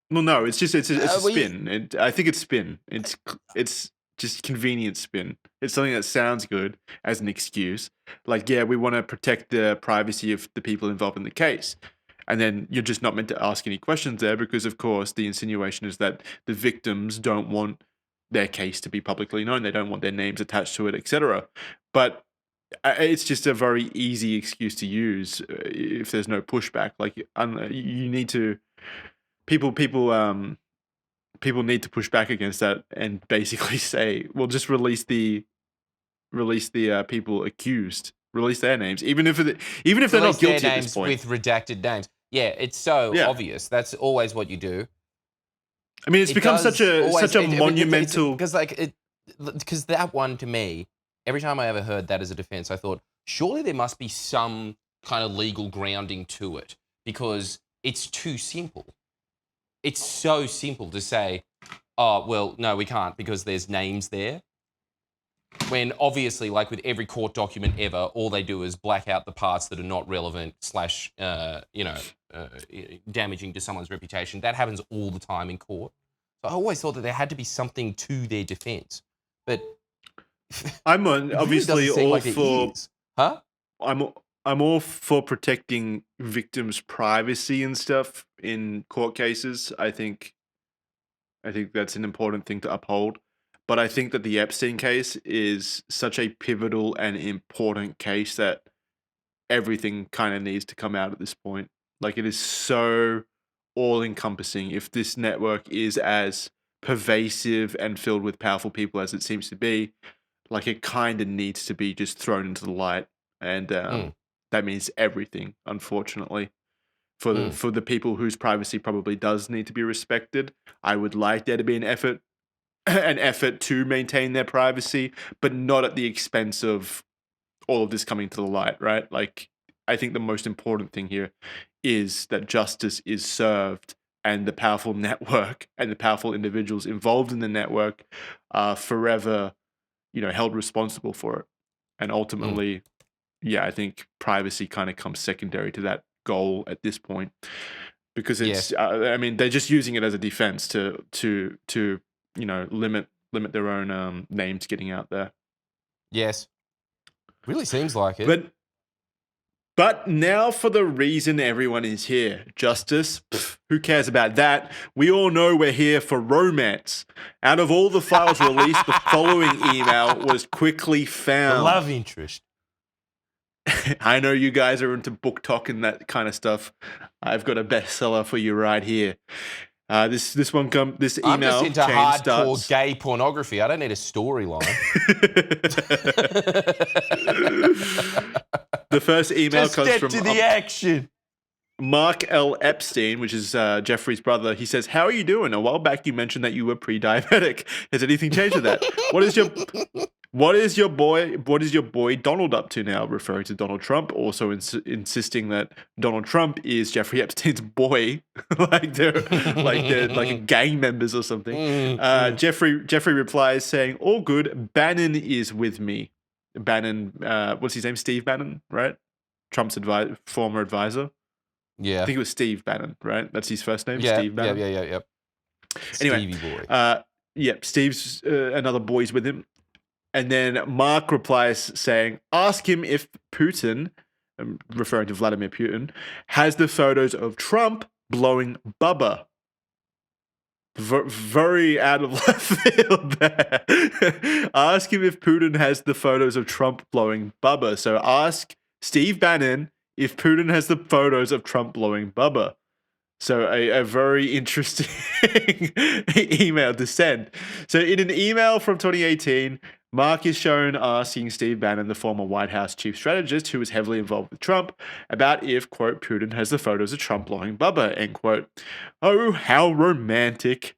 Well, no, it's a well, spin. I think it's spin. It's just convenient spin. It's something that sounds good as an excuse. Like, yeah, we want to protect the privacy of the people involved in the case. And then you're just not meant to ask any questions there because, of course, the insinuation is that the victims don't want their case to be publicly known. They don't want their names attached to it, etc. But it's just a very easy excuse to use if there's no pushback. Like, you need to people need to push back against that and basically say, well, just release the people accused, release their names, even if they're not guilty at this point. With redacted names. Yeah, it's so obvious. That's always what you do. I mean, it's become such a monumental because that one to me, every time I ever heard that as a defense, I thought surely there must be some kind of legal grounding to it because it's too simple. It's so simple to say, oh, well, no, we can't because there's names there. When obviously, like with every court document ever, all they do is black out the parts that are not relevant / damaging to someone's reputation. That happens all the time in court. So I always thought that there had to be something to their defense. But I'm obviously really all for... Huh? I'm all for protecting victims' privacy and stuff in court cases. I think that's an important thing to uphold. But I think that the Epstein case is such a pivotal and important case that everything kind of needs to come out at this point. Like, it is so all-encompassing. If this network is as pervasive and filled with powerful people as it seems to be, like, it kind of needs to be just thrown into the light. And that means everything, unfortunately. For the people whose privacy probably does need to be respected, I would like there to be an effort to maintain their privacy, but not at the expense of all of this coming to the light, right? Like, I think the most important thing here is that justice is served and the powerful network and the powerful individuals involved in the network are forever, held responsible for it. And ultimately, I think privacy kind of comes secondary to that goal at this point because it's, I mean, they're just using it as a defense to limit their own names getting out there. Yes. Really seems like it. But now for the reason everyone is here. Justice? Pff, who cares about that? We all know we're here for romance. Out of all the files released, the following email was quickly found. The love interest. I know you guys are into book talk and that kind of stuff. I've got a bestseller for you right here. This email I'm just into hardcore gay pornography. I don't need a storyline. The first email comes from the action. Mark L. Epstein, which is Jeffrey's brother. He says, "How are you doing? A while back you mentioned that you were pre-diabetic. Has anything changed with that? What is your boy Donald up to now?" Referring to Donald Trump, also insisting that Donald Trump is Jeffrey Epstein's boy, like they're like gang members or something. Jeffrey replies saying, "All good. Bannon is with me." Bannon, what's his name? Steve Bannon, right? Trump's former advisor. Yeah. I think it was Steve Bannon, right? That's his first name, Yeah. Steve Bannon. Yeah. Anyway, Stevie boy. Steve's another boy's with him. And then Mark replies saying, ask him if Putin, referring to Vladimir Putin, has the photos of Trump blowing Bubba. Very out of left field there. Ask him if Putin has the photos of Trump blowing Bubba. So ask Steve Bannon if Putin has the photos of Trump blowing Bubba. So a very interesting email to send. So in an email from 2018, Mark is shown asking Steve Bannon, the former White House chief strategist who was heavily involved with Trump, about if, quote, Putin has the photos of Trump blowing Bubba, end quote. Oh, how romantic.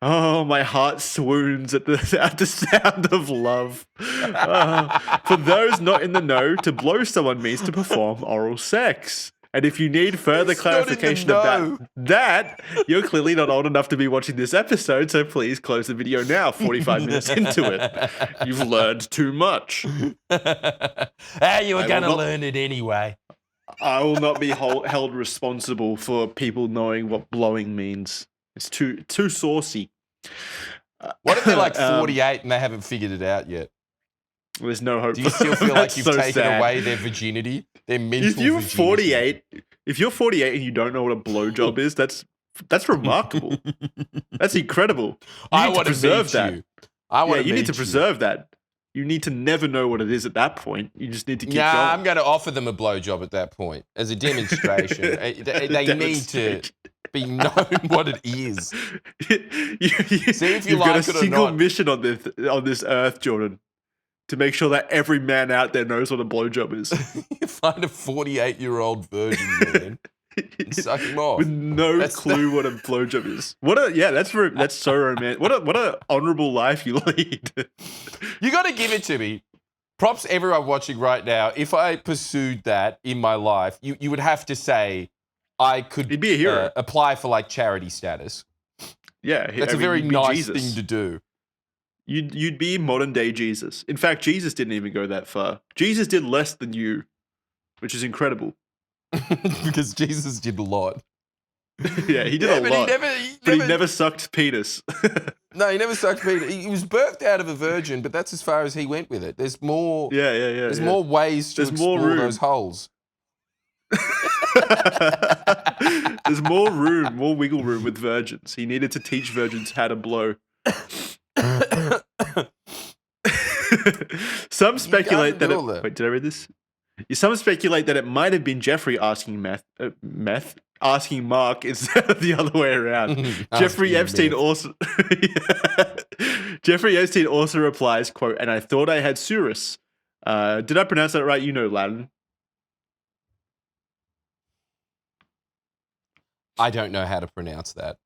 Oh, my heart swoons at the sound of love. For those not in the know, to blow someone means to perform oral sex. And if you need further clarification about that, you're clearly not old enough to be watching this episode, so please close the video now, 45 minutes into it. You've learned too much. You were going to learn it anyway. I will not be held responsible for people knowing what blowing means. It's too saucy. What if they're like 48 and they haven't figured it out yet? There's no hope. Do you still feel like you've so taken sad. away their virginity, their mental virginity? If you're 48 and you don't know what a blowjob is, that's remarkable. That's incredible. I want to preserve that. You need to preserve that. You need to never know what it is at that point. You just need to keep going. I'm going to offer them a blowjob at that point as a demonstration. They need to be known what it is. See if you've like got a it or single not. mission on this earth, Jordan, to make sure that every man out there knows what a blowjob is. You find a 48-year-old virgin man and suck him off with no clue what a blowjob is. That's so romantic. What a honorable life you lead. You got to give it to me. Props everyone watching right now. If I pursued that in my life, you would have to say I could be a hero. Apply for like charity status. Yeah, that's a very nice thing to do. You'd be modern day Jesus. In fact, Jesus didn't even go that far. Jesus did less than you, which is incredible. Because Jesus did a lot. Yeah, he did a lot. He never sucked penis. No, he never sucked penis. He was birthed out of a virgin, but that's as far as he went with it. There's more. Yeah. There's more ways to explore those holes. There's more wiggle room with virgins. He needed to teach virgins how to blow. Some speculate that wait, did I read this? Some speculate that it might have been Jeffrey asking asking Mark instead of the other way around. Jeffrey Epstein also replies, quote, and I thought I had Surus. Did I pronounce that right? You know Latin. I don't know how to pronounce that.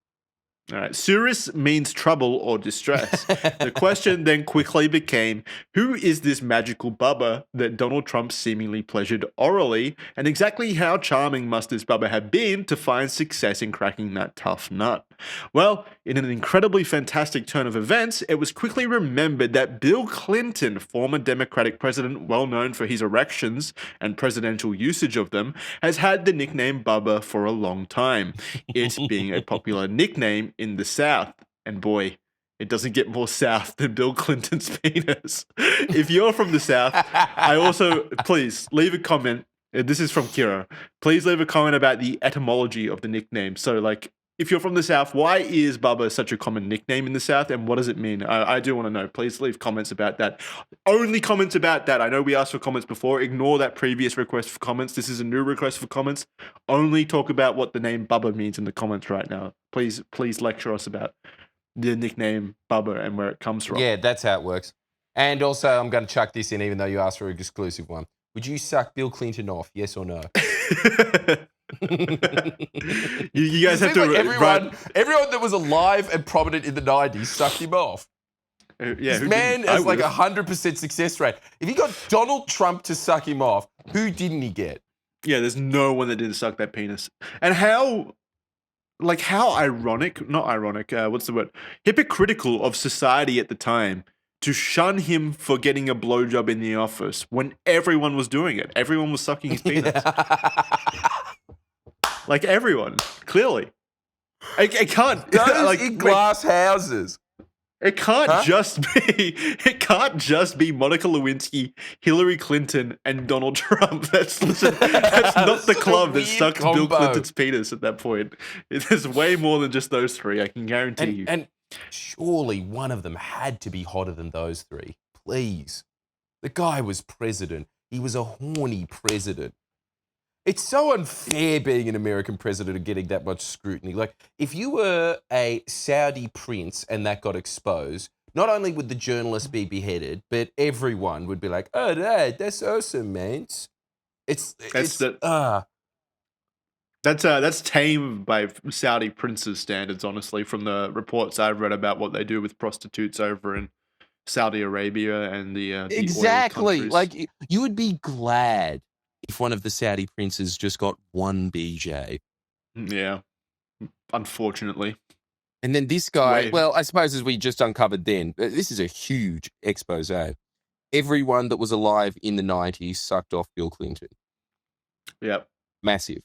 All right. Surus means trouble or distress. The question then quickly became, who is this magical Bubba that Donald Trump seemingly pleasured orally, and exactly how charming must this Bubba have been to find success in cracking that tough nut? Well, in an incredibly fantastic turn of events, it was quickly remembered that Bill Clinton, former Democratic president well known for his erections and presidential usage of them, has had the nickname Bubba for a long time, it being a popular nickname in the South. And boy, it doesn't get more South than Bill Clinton's penis. If you're from the South, please leave a comment. This is from Kira. Please leave a comment about the etymology of the nickname. So, like, if you're from the South, why is Bubba such a common nickname in the South, and what does it mean? I do want to know. Please leave comments about that. Only comments about that. I know we asked for comments before. Ignore that previous request for comments. This is a new request for comments. Only talk about what the name Bubba means in the comments right now. Please lecture us about the nickname Bubba and where it comes from. Yeah, that's how it works. And also, I'm going to chuck this in, even though you asked for an exclusive one. Would you suck Bill Clinton off? Yes or no? you guys have to. Like everyone that was alive and prominent in the 90s sucked him off. Yeah, this man has like 100% success rate. If he got Donald Trump to suck him off, who didn't he get? Yeah, there's no one that didn't suck that penis. And how ironic, not ironic, what's the word? Hypocritical of society at the time to shun him for getting a blowjob in the office when everyone was doing it. Everyone was sucking his penis. Like everyone, clearly. It can't Those in glass houses. It can't just be Monica Lewinsky, Hillary Clinton, and Donald Trump. That's not the club that sucked Bill Clinton's penis at that point. There's way more than just those three. I can guarantee you. And surely one of them had to be hotter than those three. Please, the guy was president. He was a horny president. It's so unfair being an American president and getting that much scrutiny. Like, if you were a Saudi prince and that got exposed, not only would the journalist be beheaded, but everyone would be like, "Oh, that's awesome, man." That's tame by Saudi princes' standards, honestly, from the reports I've read about what they do with prostitutes over in Saudi Arabia and the exactly. oil countries. Like, you would be glad if one of the Saudi princes just got one BJ. Yeah, unfortunately. And then this guy, well, I suppose as we just uncovered then, this is a huge expose. Everyone that was alive in the 90s sucked off Bill Clinton. Yep. Massive.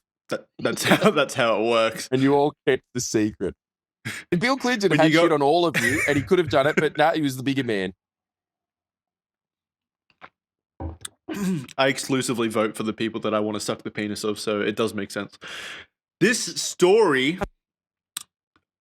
That's how it works. And you all kept the secret. And Bill Clinton had shit on all of you, and he could have done it, but no, he was the bigger man. I exclusively vote for the people that I want to suck the penis of, so it does make sense. This story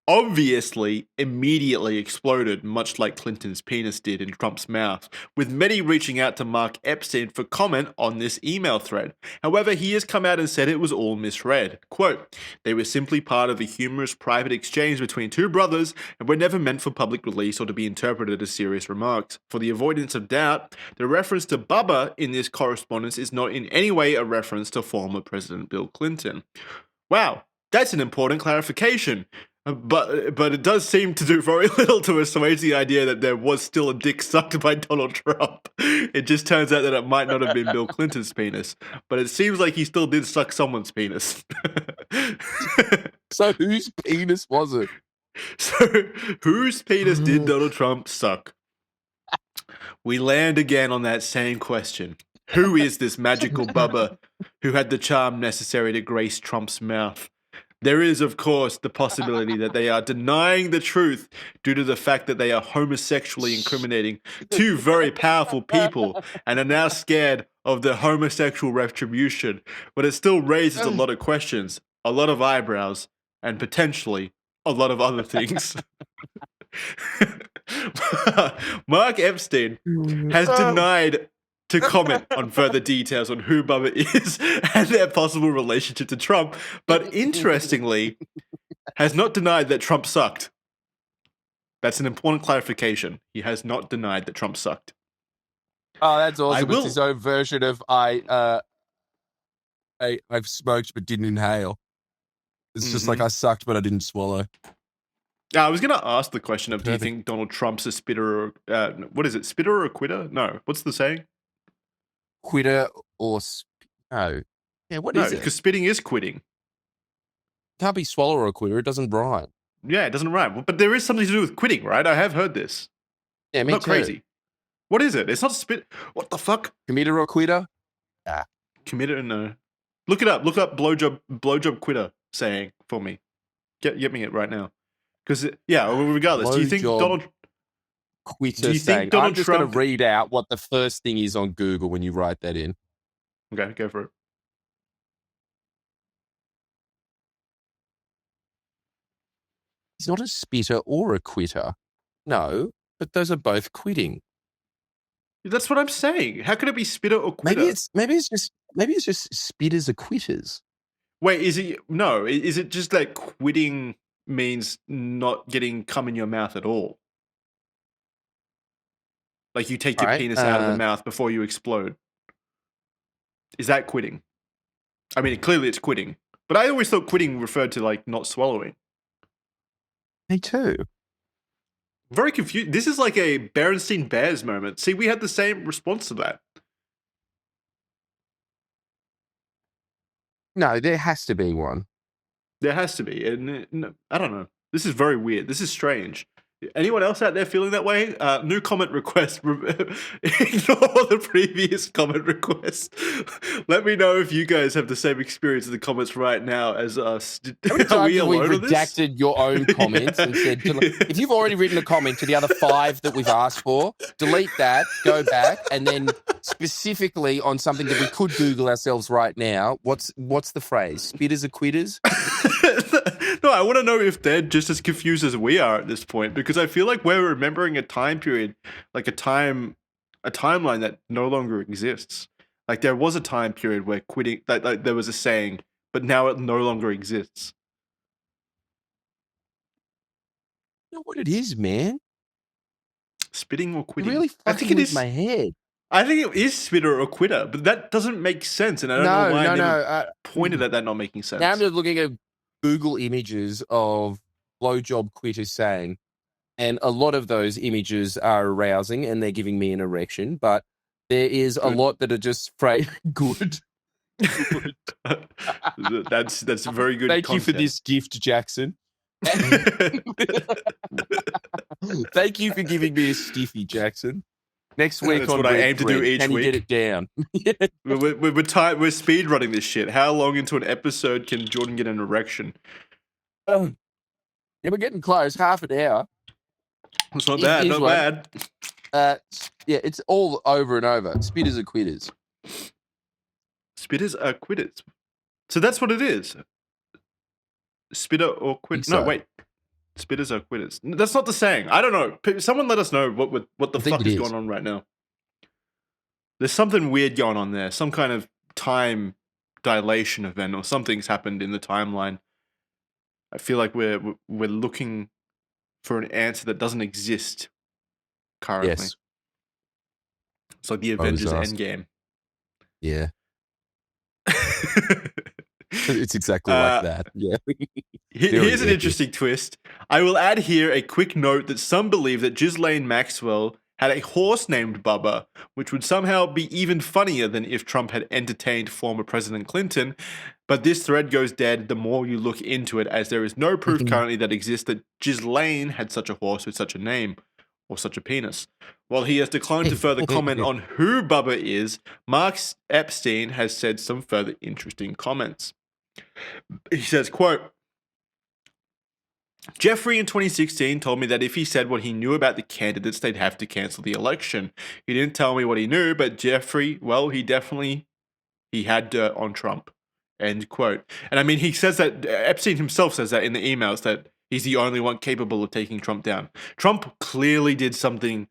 obviously immediately exploded, much like Clinton's penis did in Trump's mouth, with many reaching out to Mark Epstein for comment on this email thread. However, he has come out and said it was all misread. Quote, "They were simply part of a humorous private exchange between two brothers and were never meant for public release or to be interpreted as serious remarks. For the avoidance of doubt, the reference to Bubba in this correspondence is not in any way a reference to former President Bill Clinton." Wow, that's an important clarification. But it does seem to do very little to assuage the idea that there was still a dick sucked by Donald Trump. It just turns out that it might not have been Bill Clinton's penis, but it seems like he still did suck someone's penis. So whose penis was it? So whose penis did Donald Trump suck? We land again on that same question. Who is this magical Bubba who had the charm necessary to grace Trump's mouth? There is, of course, the possibility that they are denying the truth due to the fact that they are homosexually incriminating two very powerful people and are now scared of the homosexual retribution. But it still raises a lot of questions, a lot of eyebrows, and potentially a lot of other things. Mark Epstein has denied to comment on further details on who Bubba is and their possible relationship to Trump, but interestingly, has not denied that Trump sucked. That's an important clarification. He has not denied that Trump sucked. Oh, that's awesome. It's his own version of I've smoked but didn't inhale. It's just like I sucked but I didn't swallow. I was going to ask the question of, do you think Donald Trump's a spitter or, what is it, spitter or a quitter? No, what's the saying? Quitter or no. Yeah, what is it? Because spitting is quitting. It can't be swallow or a quitter. It doesn't rhyme. Yeah, it doesn't rhyme. But there is something to do with quitting, right? I have heard this. Yeah, me not too. Crazy. What is it? It's not spit. What the fuck? Committer or quitter? Committer, no. Look it up. Look up blowjob quitter saying for me. Get me it right now. Because, regardless, do you think Donald... Quitter saying, I'm just going to read out what the first thing is on Google when you write that in. Okay, go for it. He's not a spitter or a quitter. No, but those are both quitting. That's what I'm saying. How could it be spitter or quitter? Maybe it's just spitters are quitters. Wait, is it just that quitting means not getting cum in your mouth at all? Like you take your penis out of the mouth before you explode. Is that quitting? I mean, clearly it's quitting. But I always thought quitting referred to like not swallowing. Me too. Very confused. This is like a Berenstein Bears moment. See, we had the same response to that. No, there has to be one. There has to be. And I don't know. This is very weird. This is strange. Anyone else out there feeling that way? New comment request. Ignore the previous comment request. Let me know if you guys have the same experience in the comments right now as us. How many Are times we have we alone on this? redacted your own comments and said, if you've already written a comment to the other 5 that we've asked for, delete that, go back, and then specifically on something that we could Google ourselves right now, what's the phrase? Spitters are quitters? No, I want to know if they're just as confused as we are at this point, because I feel like we're remembering a time period, like a timeline that no longer exists. Like there was a time period where quitting, like there was a saying, but now it no longer exists. You know what it is, man? Spitting or You're quitting? really I fucking think it with is. my head. I think it is spitter or quitter, but that doesn't make sense, and I don't know why I never pointed at that not making sense. Now I'm just looking at Google images of blowjob quitters saying, and a lot of those images are arousing and they're giving me an erection, but there is a lot that are just good. That's very good. Thank you for this gift, Jackson. Thank you for giving me a stiffy, Jackson. Next week That's on what I Red aim to do Thread, each can week. you get it down? We're speed running this shit. How long into an episode can Jordan get an erection? Yeah, we're getting close. Half an hour. It's not bad. Here's Not one. bad. Yeah, it's all over and over. Spitters are quitters. Spitters are quitters. So that's what it is. Spitter or quit? No, so. wait. Spitters are quitters. That's not the saying. I don't know. Someone let us know what the fuck is going on right now. There's something weird going on there. Some kind of time dilation event or something's happened in the timeline. I feel like we're looking for an answer that doesn't exist currently. Yes. It's like the Avengers Endgame. Yeah. It's exactly like that. Yeah. Here's an interesting twist. I will add here a quick note that some believe that Ghislaine Maxwell had a horse named Bubba, which would somehow be even funnier than if Trump had entertained former President Clinton. But this thread goes dead the more you look into it, as there is no proof currently that exists that Ghislaine had such a horse with such a name or such a penis. While he has declined to further comment on who Bubba is, Mark Epstein has said some further interesting comments. He says, quote, Jeffrey in 2016 told me that if he said what he knew about the candidates, they'd have to cancel the election. He didn't tell me what he knew, but Jeffrey, well, he had dirt on Trump. End quote. And I mean, he says that, Epstein himself says that in the emails, that he's the only one capable of taking Trump down. Trump clearly did something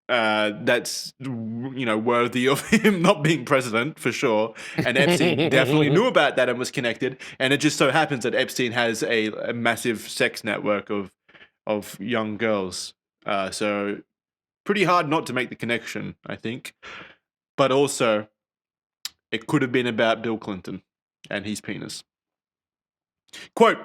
that's, worthy of him not being president, for sure. And Epstein definitely knew about that and was connected. And it just so happens that Epstein has a massive sex network of young girls. So pretty hard not to make the connection, I think. But also, it could have been about Bill Clinton and his penis. Quote,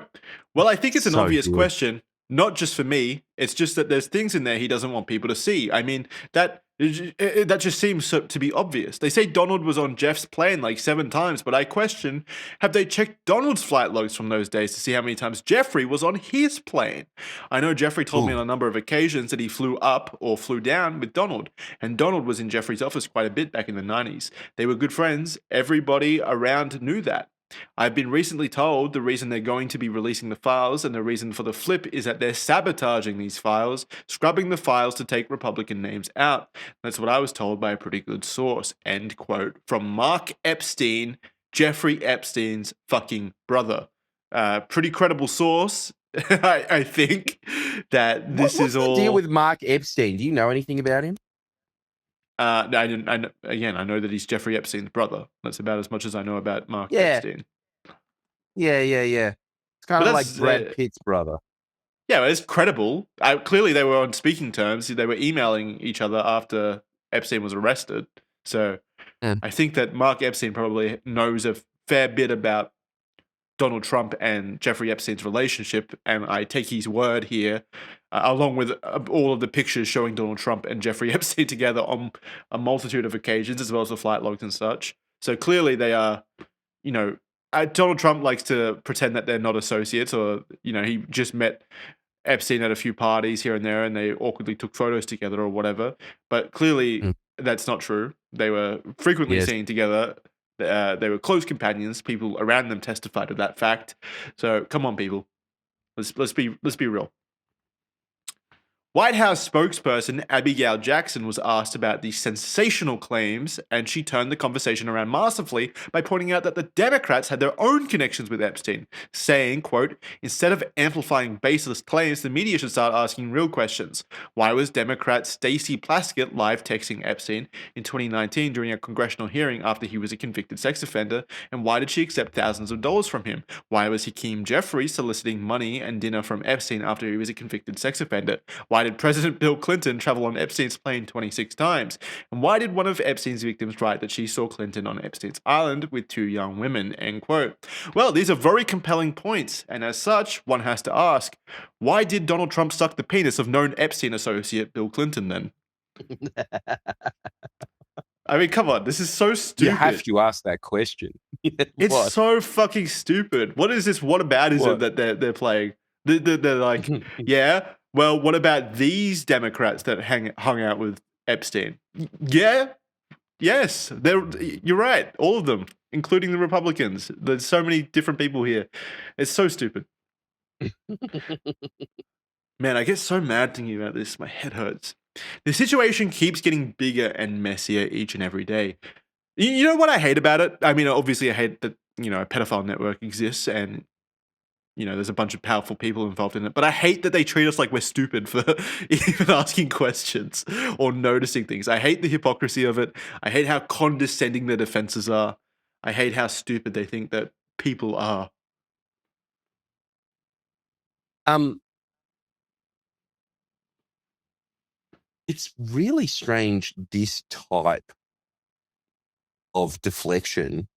well, I think it's an obvious question. Not just for me, it's just that there's things in there he doesn't want people to see. I mean, that just seems to be obvious. They say Donald was on Jeff's plane like 7 times, but I question, have they checked Donald's flight logs from those days to see how many times Jeffrey was on his plane? I know Jeffrey told me on a number of occasions that he flew up or flew down with Donald, and Donald was in Jeffrey's office quite a bit back in the 90s. They were good friends. Everybody around knew that. I've been recently told the reason they're going to be releasing the files and the reason for the flip is that they're sabotaging these files, scrubbing the files to take Republican names out. That's what I was told by a pretty good source. End quote. From Mark Epstein, Jeffrey Epstein's fucking brother. Pretty credible source. I think that this is all. What's the deal with Mark Epstein? Do you know anything about him? I know that he's Jeffrey Epstein's brother. That's about as much as I know about Mark Epstein. Yeah. It's kind of like Brad Pitt's brother. Yeah, it's credible. Clearly, they were on speaking terms. They were emailing each other after Epstein was arrested. So I think that Mark Epstein probably knows a fair bit about Donald Trump and Jeffrey Epstein's relationship, and I take his word here, along with all of the pictures showing Donald Trump and Jeffrey Epstein together on a multitude of occasions, as well as the flight logs and such. So clearly they are, Donald Trump likes to pretend that they're not associates, or, he just met Epstein at a few parties here and there, and they awkwardly took photos together or whatever. But clearly, that's not true. They were frequently seen together. They were close companions. People around them testified to that fact. So come on, people, let's be real. White House spokesperson Abigail Jackson was asked about the sensational claims, and she turned the conversation around masterfully by pointing out that the Democrats had their own connections with Epstein, saying, quote, "Instead of amplifying baseless claims, the media should start asking real questions. Why was Democrat Stacey Plaskett live texting Epstein in 2019 during a congressional hearing after he was a convicted sex offender? And why did she accept thousands of dollars from him? Why was Hakeem Jeffries soliciting money and dinner from Epstein after he was a convicted sex offender? Why did President Bill Clinton travel on Epstein's plane 26 times? And why did one of Epstein's victims write that she saw Clinton on Epstein's island with 2 young women?" End quote. Well, these are very compelling points, and as such, one has to ask, why did Donald Trump suck the penis of known Epstein associate Bill Clinton then? I mean, come on, this is so stupid. You have to ask that question. It's so fucking stupid. What is this whataboutism that they're playing? They're like, yeah, well, what about these Democrats that hung out with Epstein? Yeah, yes, you're right. All of them, including the Republicans. There's so many different people here. It's so stupid. Man, I get so mad thinking about this. My head hurts. The situation keeps getting bigger and messier each and every day. You know what I hate about it? I mean, obviously I hate that, a pedophile network exists and, there's a bunch of powerful people involved in it. But I hate that they treat us like we're stupid for even asking questions or noticing things. I hate the hypocrisy of it. I hate how condescending their defenses are. I hate how stupid they think that people are. It's really strange, this type of deflection.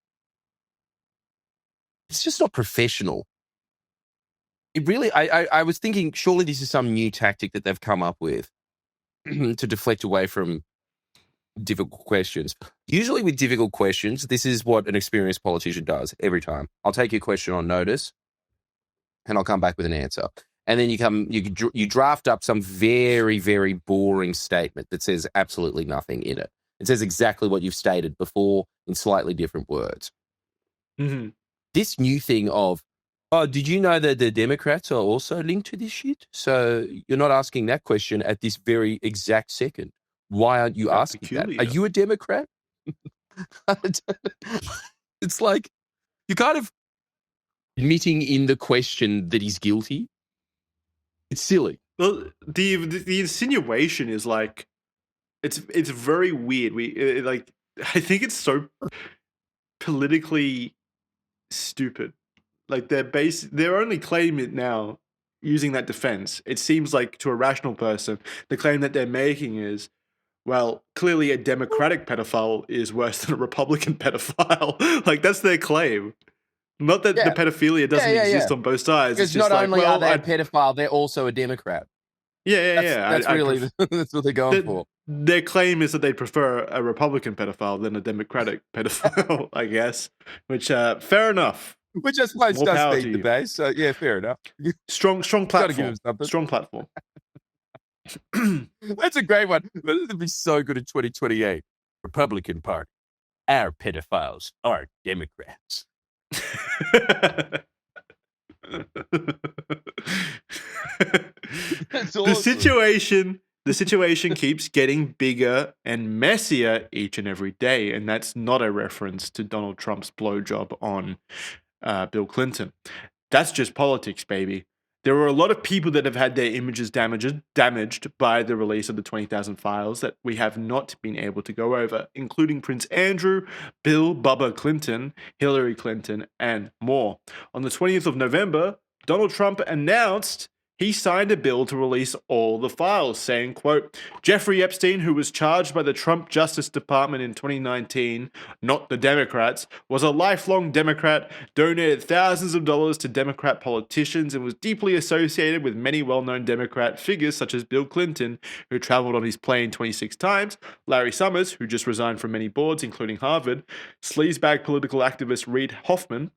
It's just not professional. It really, I was thinking, surely this is some new tactic that they've come up with to deflect away from difficult questions. Usually with difficult questions, this is what an experienced politician does every time. I'll take your question on notice and I'll come back with an answer. And then you draft up some very, very boring statement that says absolutely nothing in it. It says exactly what you've stated before in slightly different words. Mm-hmm. This new thing of, oh, did you know that the Democrats are also linked to this shit? So you're not asking that question at this very exact second. Why aren't you asking that? Are you a Democrat? It's like you're kind of admitting in the question that he's guilty. It's silly. Well, the insinuation is like, it's very weird. I think it's so politically stupid. Like they're only claiming it now using that defense. It seems like to a rational person, the claim that they're making is, well, clearly a Democratic pedophile is worse than a Republican pedophile. Like that's their claim. Not that the pedophilia doesn't exist on both sides. Because not only are they a pedophile, they're also a Democrat. That's really that's what they're going for. Their claim is that they prefer a Republican pedophile than a Democratic pedophile, I guess. Which, fair enough. Which I suppose does feed the base. So yeah, fair enough. Strong platform. Strong platform. That's a great one. It'd be so good in 2028. Republican Party. Our pedophiles are Democrats. That's awesome. The situation keeps getting bigger and messier each and every day, and that's not a reference to Donald Trump's blowjob on Bill Clinton. That's just politics, baby. There are a lot of people that have had their images damaged by the release of the 20,000 files that we have not been able to go over, including Prince Andrew, Bill Bubba Clinton, Hillary Clinton, and more. On the 20th of November, Donald Trump announced he signed a bill to release all the files, saying, quote, Jeffrey Epstein, who was charged by the Trump Justice Department in 2019, not the Democrats, was a lifelong Democrat, donated thousands of dollars to Democrat politicians, and was deeply associated with many well-known Democrat figures such as Bill Clinton, who traveled on his plane 26 times, Larry Summers, who just resigned from many boards, including Harvard, sleazebag political activist Reid Hoffman,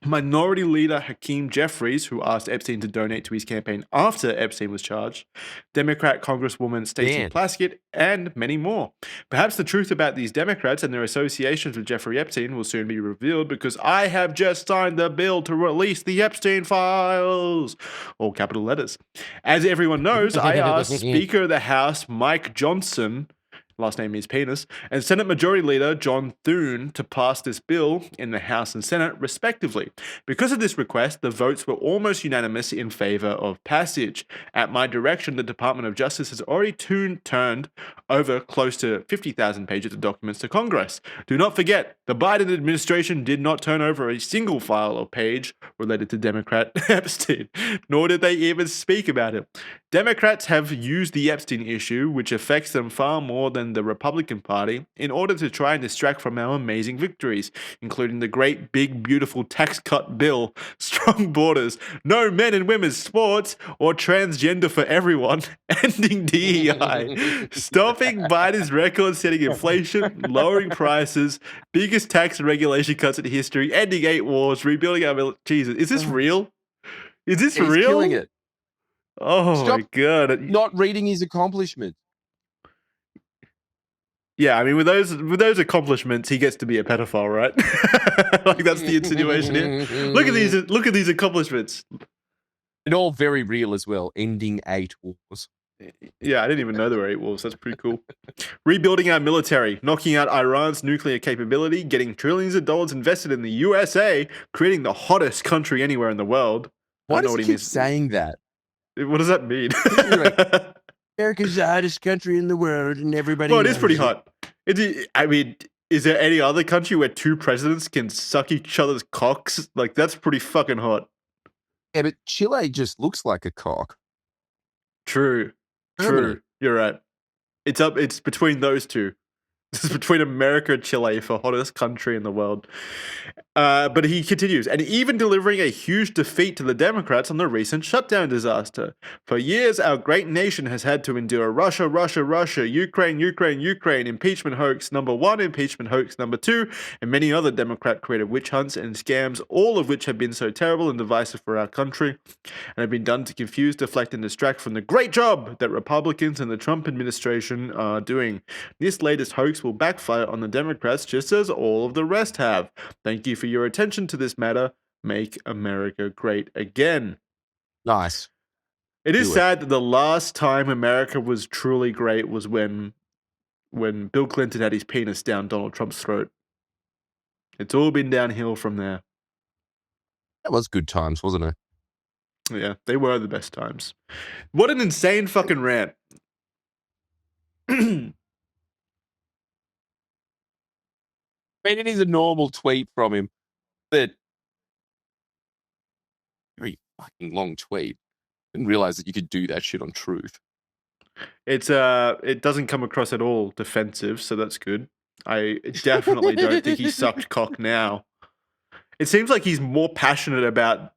Minority Leader Hakeem Jeffries, who asked Epstein to donate to his campaign after Epstein was charged, Democrat Congresswoman Stacey Man. Plaskett, and many more. Perhaps the truth about these Democrats and their associations with Jeffrey Epstein will soon be revealed because I have just signed the bill to release the Epstein files. All capital letters. As everyone knows, I asked Speaker of the House Mike Johnson, last name is Penis, and Senate Majority Leader John Thune to pass this bill in the House and Senate, respectively. Because of this request, the votes were almost unanimous in favor of passage. At my direction, the Department of Justice has already turned over close to 50,000 pages of documents to Congress. Do not forget, the Biden administration did not turn over a single file or page related to Democrat Epstein, nor did they even speak about it. Democrats have used the Epstein issue, which affects them far more than the Republican Party, in order to try and distract from our amazing victories, including the great, big, beautiful tax cut bill, strong borders, no men and women's sports, or transgender for everyone, ending DEI, stopping Biden's record-setting inflation, lowering prices, biggest tax and regulation cuts in history, ending 8 wars, rebuilding our Jesus, is this real? Is this He's real? killing it. Oh Stop my god! Not reading his accomplishments. Yeah, I mean, with those accomplishments, he gets to be a pedophile, right? Like that's the insinuation here. Look at these accomplishments. And all very real as well. Ending 8 wars. Yeah, I didn't even know there were 8 wars. That's pretty cool. Rebuilding our military, knocking out Iran's nuclear capability, getting trillions of dollars invested in the USA, creating the hottest country anywhere in the world. Why I know does what he he keep means. saying that? What does that mean? America's the hottest country in the world, and everybody. Well, it is pretty knows hot. I mean, is there any other country where 2 presidents can suck each other's cocks? Like, that's pretty fucking hot. Yeah, but Chile just looks like a cock. True. Germany. You're right. It's between those two. It's between America and Chile for hottest country in the world. But he continues, and even delivering a huge defeat to the Democrats on the recent shutdown disaster. For years, our great nation has had to endure Russia, Ukraine, impeachment hoax number 1, impeachment hoax number 2, and many other Democrat-created witch hunts and scams, all of which have been so terrible and divisive for our country, and have been done to confuse, deflect, and distract from the great job that Republicans and the Trump administration are doing. This latest hoax will backfire on the Democrats just as all of the rest have. Thank you for your attention to this matter. Make America great again. Nice. It is sad that the last time America was truly great was when Bill Clinton had his penis down Donald Trump's throat. It's all been downhill from there. That was good times, wasn't it? Yeah, they were the best times. What an insane fucking rant. I mean, it is a normal tweet from him, but very fucking long tweet. Didn't realize that you could do that shit on Truth. It doesn't come across at all defensive, so that's good. I definitely don't think he sucked cock now. It seems like he's more passionate about.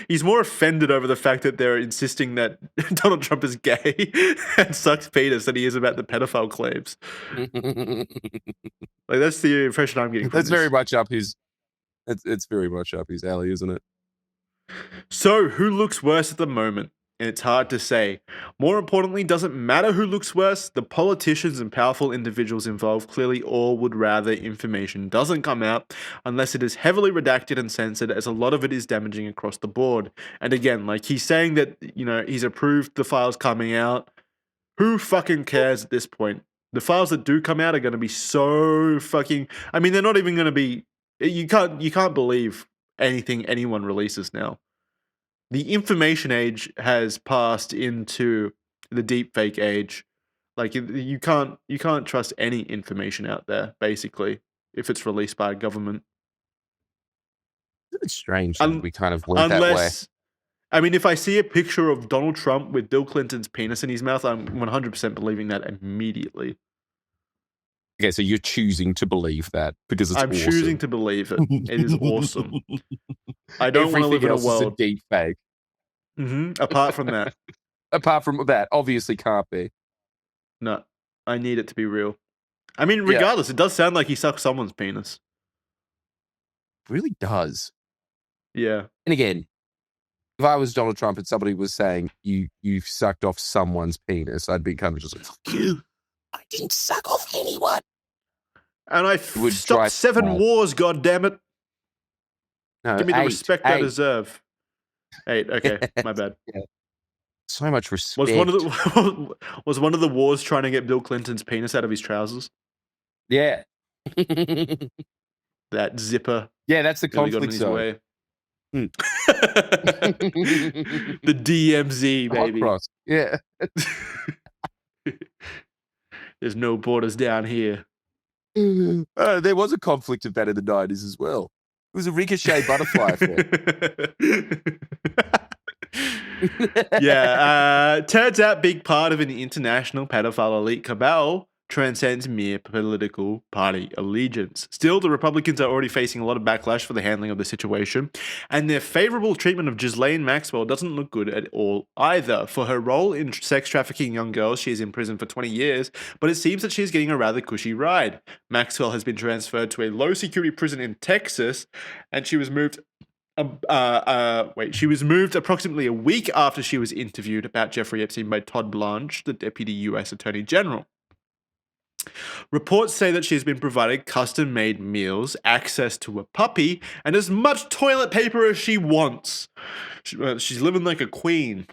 He's more offended over the fact that they're insisting that Donald Trump is gay and sucks penis than he is about the pedophile claims. Like that's the impression I'm getting. That's very much up his. It's very much up his alley, isn't it? So, who looks worse at the moment? And it's hard to say. More importantly, doesn't matter who looks worse, the politicians and powerful individuals involved clearly all would rather information doesn't come out unless it is heavily redacted and censored, as a lot of it is damaging across the board. And again, like he's saying that, he's approved the files coming out. Who fucking cares at this point? The files that do come out are going to be so fucking... I mean, they're not even going to be... You can't believe anything anyone releases now. The information age has passed into the deepfake age. Like you can't trust any information out there, basically, if it's released by a government. It's strange that we kind of went that way. I mean, if I see a picture of Donald Trump with Bill Clinton's penis in his mouth, I'm 100% believing that immediately. Okay, so you're choosing to believe that because it's awesome. I'm choosing to believe it. It is awesome. I don't want to live in a world. Is a deep fake. Apart from that. Apart from that, obviously can't be. No, I need it to be real. I mean, regardless, It does sound like he sucked someone's penis. It really does. Yeah. And again, if I was Donald Trump and somebody was saying you've sucked off someone's penis, I'd be kind of just like, fuck you. I didn't suck off anyone. And I Would stopped drive 7 mad. wars, goddammit. No, Give me the 8, respect I 8. deserve. 8, okay, my bad. Yeah. So much respect. Was one of the was one of the wars trying to get Bill Clinton's penis out of his trousers? Yeah. That zipper Yeah, that's the really got in conflict his zone. way. Hmm. The DMZ, Hot baby. cross. Yeah. There's no borders down here. There was a conflict of that in the 90s as well. It was a ricochet butterfly effect. Yeah, turns out big part of an international pedophile elite cabal transcends mere political party allegiance. Still, the Republicans are already facing a lot of backlash for the handling of the situation, and their favorable treatment of Ghislaine Maxwell doesn't look good at all either. For her role in sex trafficking young girls, she is in prison for 20 years, but it seems that she is getting a rather cushy ride. Maxwell has been transferred to a low-security prison in Texas, and she was moved she was moved approximately a week after she was interviewed about Jeffrey Epstein by Todd Blanche, the Deputy U.S. Attorney General. Reports say that she's been provided custom-made meals, access to a puppy, and as much toilet paper as she wants. She's living like a queen.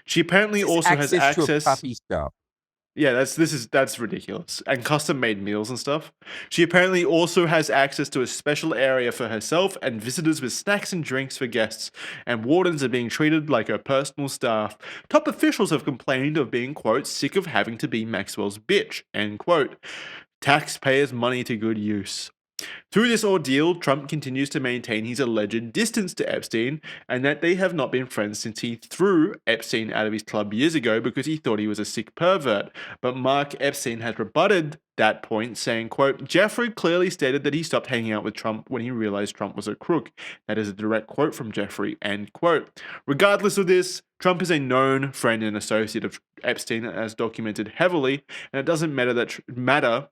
She apparently also has access to a puppy shop. Yeah, that's ridiculous. And custom-made meals and stuff. She apparently also has access to a special area for herself and visitors with snacks and drinks for guests, and wardens are being treated like her personal staff. Top officials have complained of being, quote, sick of having to be Maxwell's bitch, end quote. Taxpayers' money to good use. Through this ordeal, Trump continues to maintain his alleged distance to Epstein and that they have not been friends since he threw Epstein out of his club years ago because he thought he was a sick pervert. But Mark Epstein has rebutted that point, saying, quote, Jeffrey clearly stated that he stopped hanging out with Trump when he realized Trump was a crook. That is a direct quote from Jeffrey, end quote. Regardless of this, Trump is a known friend and associate of Epstein, as documented heavily, and it doesn't matter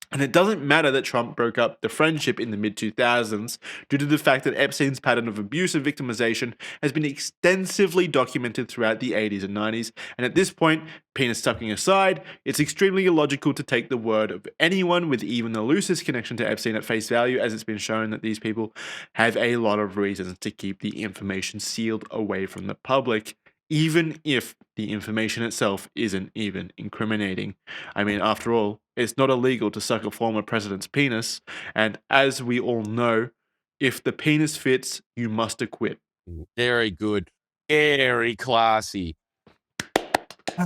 And it doesn't matter that Trump broke up the friendship in the mid-2000s due to the fact that Epstein's pattern of abuse and victimization has been extensively documented throughout the 80s and 90s, and at this point, penis sucking aside, it's extremely illogical to take the word of anyone with even the loosest connection to Epstein at face value, as it's been shown that these people have a lot of reasons to keep the information sealed away from the public, even if the information itself isn't even incriminating. I mean, after all, it's not illegal to suck a former president's penis, and as we all know, if the penis fits, you must acquit. Very good. Very classy.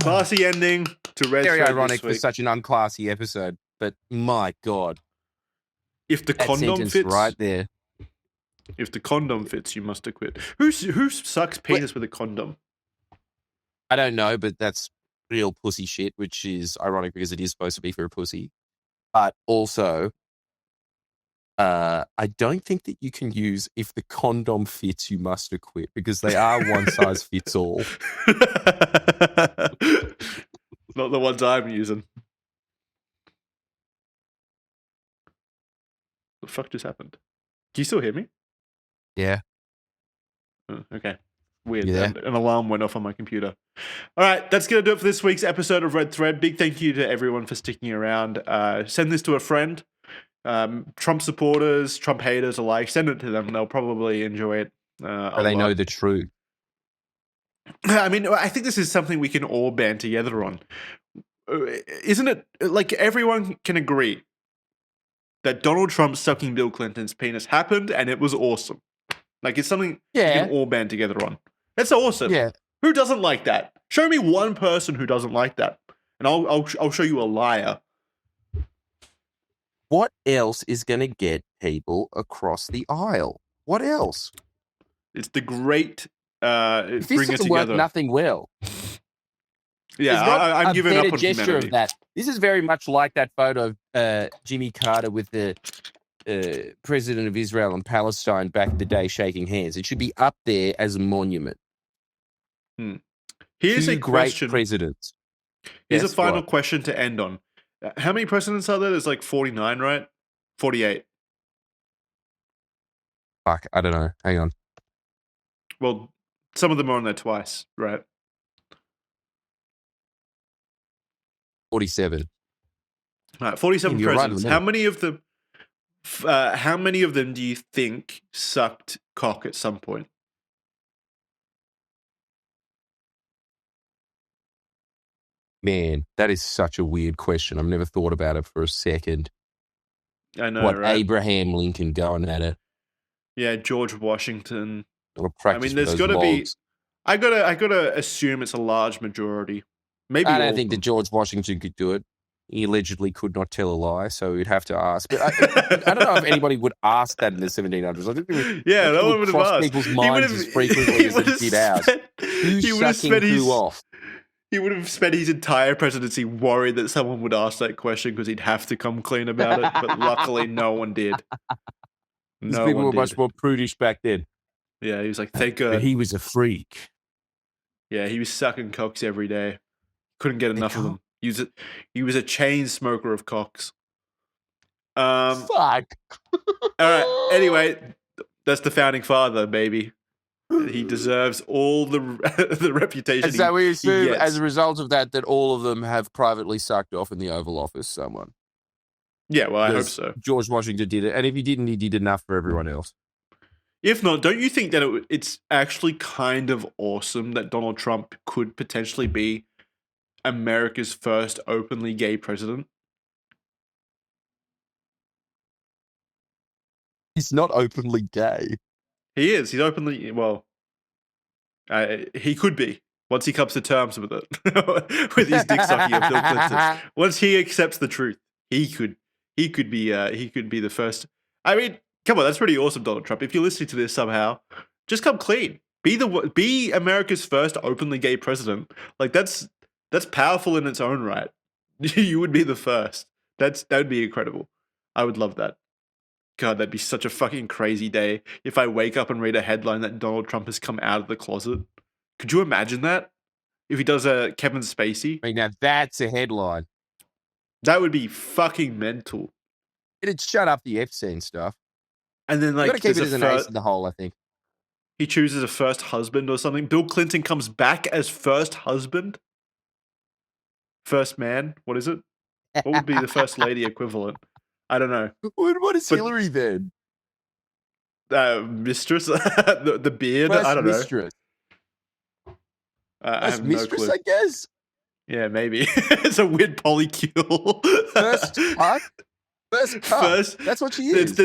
Classy ending to Red Very Thread ironic this for week. such an unclassy episode, but my God. If the That condom sentence fits, right there. If the condom fits, you must acquit. Who sucks penis with a condom? I don't know, but that's real pussy shit, which is ironic because it is supposed to be for a pussy. But also, I don't think that you can use if the condom fits, you must acquit, because they are one size fits all. Not the ones I'm using. The fuck just happened? Can you still hear me? Yeah. Oh, okay. Weird. You there? An alarm went off on my computer. All right, that's going to do it for this week's episode of Red Thread. Big thank you to everyone for sticking around. Send this to a friend. Trump supporters, Trump haters alike. Send it to them. They'll probably enjoy it. So they know the truth. I mean, I think this is something we can all band together on. Isn't it? Like, everyone can agree that Donald Trump sucking Bill Clinton's penis happened and it was awesome. Like, it's something we can all band together on. That's awesome. Yeah. Who doesn't like that? Show me one person who doesn't like that, and I'll show you a liar. What else is going to get people across the aisle? What else? It's the great If this bring it doesn't work, together. nothing will. Yeah, I'm giving up on gesture humanity. of that. This is very much like that photo of Jimmy Carter with the president of Israel and Palestine back in the day shaking hands. It should be up there as a monument. Here's Two a question. Great presidents. Here's Guess a final what? question to end on. How many presidents are there? There's like 49, right? 48. Fuck, I don't know. Hang on. Well, some of them are on there twice, right? 47. All right, 47 You're right in the presidents. middle. How many of them do you think sucked cock at some point? Man, that is such a weird question. I've never thought about it for a second. I know, What, right? Abraham Lincoln going at it? Yeah, George Washington. Or I practice mean, with there's those got to be. logs. I gotta assume it's a large majority. Maybe I all don't of think that them. George Washington could do it. He allegedly could not tell a lie, so we'd have to ask. But I don't know if anybody would ask that in the 1700s. I think they would, Yeah, I think no it one would have cross asked. people's He would minds have. as frequently as it did ours. Who's He would have sucking spent his. who off? He would have spent his entire presidency worried that someone would ask that question because he'd have to come clean about it. But luckily, no one did. Because No people one were much did. more prudish back then. Yeah, he was like, thank But God. he was a freak. Yeah, he was sucking cocks every day. Couldn't get enough of them. He was a chain smoker of cocks. Fuck. All right. Anyway, that's the founding father, baby. He deserves all the the reputation. And so we assume, gets. as a result of that, that all of them have privately sucked off in the Oval Office someone. Yeah, well, I hope Because so. George Washington did it, and if he didn't, he did enough for everyone else. If not, don't you think that it's actually kind of awesome that Donald Trump could potentially be America's first openly gay president? He's not openly gay. He is. He's openly, well, he could be once he comes to terms with it, with his dick sucking of Bill Clinton. Once he accepts the truth, he could be the first. I mean, come on, that's pretty awesome, Donald Trump. If you're listening to this somehow, just come clean. Be America's first openly gay president. Like that's powerful in its own right. You would be the first. That would be incredible. I would love that. God, that'd be such a fucking crazy day if I wake up and read a headline that Donald Trump has come out of the closet. Could you imagine that? If he does a Kevin Spacey? I mean, now that's a headline. That would be fucking mental. It'd shut up the Epstein stuff. And then, You've got like, to keep there's it as an ace in the hole, I think. he chooses a first husband or something. Bill Clinton comes back as first husband? First man? What is it? What would be the first lady equivalent? I don't know. What is But- Hillary then? Mistress? the beard? First I don't know. mistress. I First have no mistress, clue. I guess. Yeah, maybe. It's a weird polycule. First cut. First cut. First- That's what she is.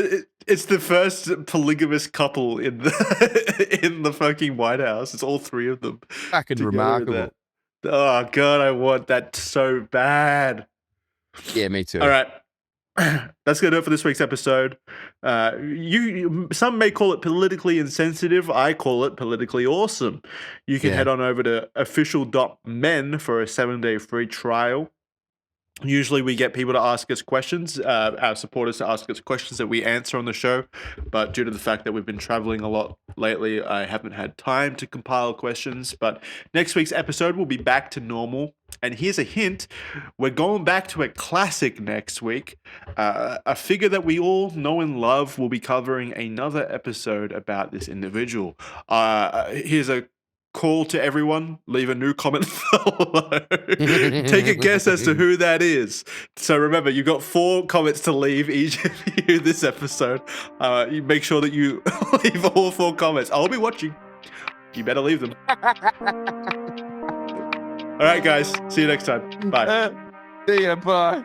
It's the first polygamous couple in the in the fucking White House. It's all three of them. Fucking together in remarkable. that. Oh god, I want that so bad. Yeah, me too. All right. That's gonna do it for this week's episode. Some may call it politically insensitive. I call it politically awesome. You can Yeah. head on over to official.men for a 7-day free trial. Usually we get people to ask us questions, our supporters to ask us questions that we answer on the show. But due to the fact that we've been traveling a lot lately, I haven't had time to compile questions. But next week's episode will be back to normal. And here's a hint. We're going back to a classic next week. A figure that we all know and love. Will be covering another episode about this individual. Here's a call to everyone. Leave a new comment below. Take a guess as to who that is. So remember, you've got 4 comments to leave each of you this episode. You make sure that you leave all 4 comments. I'll be watching. You better leave them. All right, guys. See you next time. Bye. See ya, bye.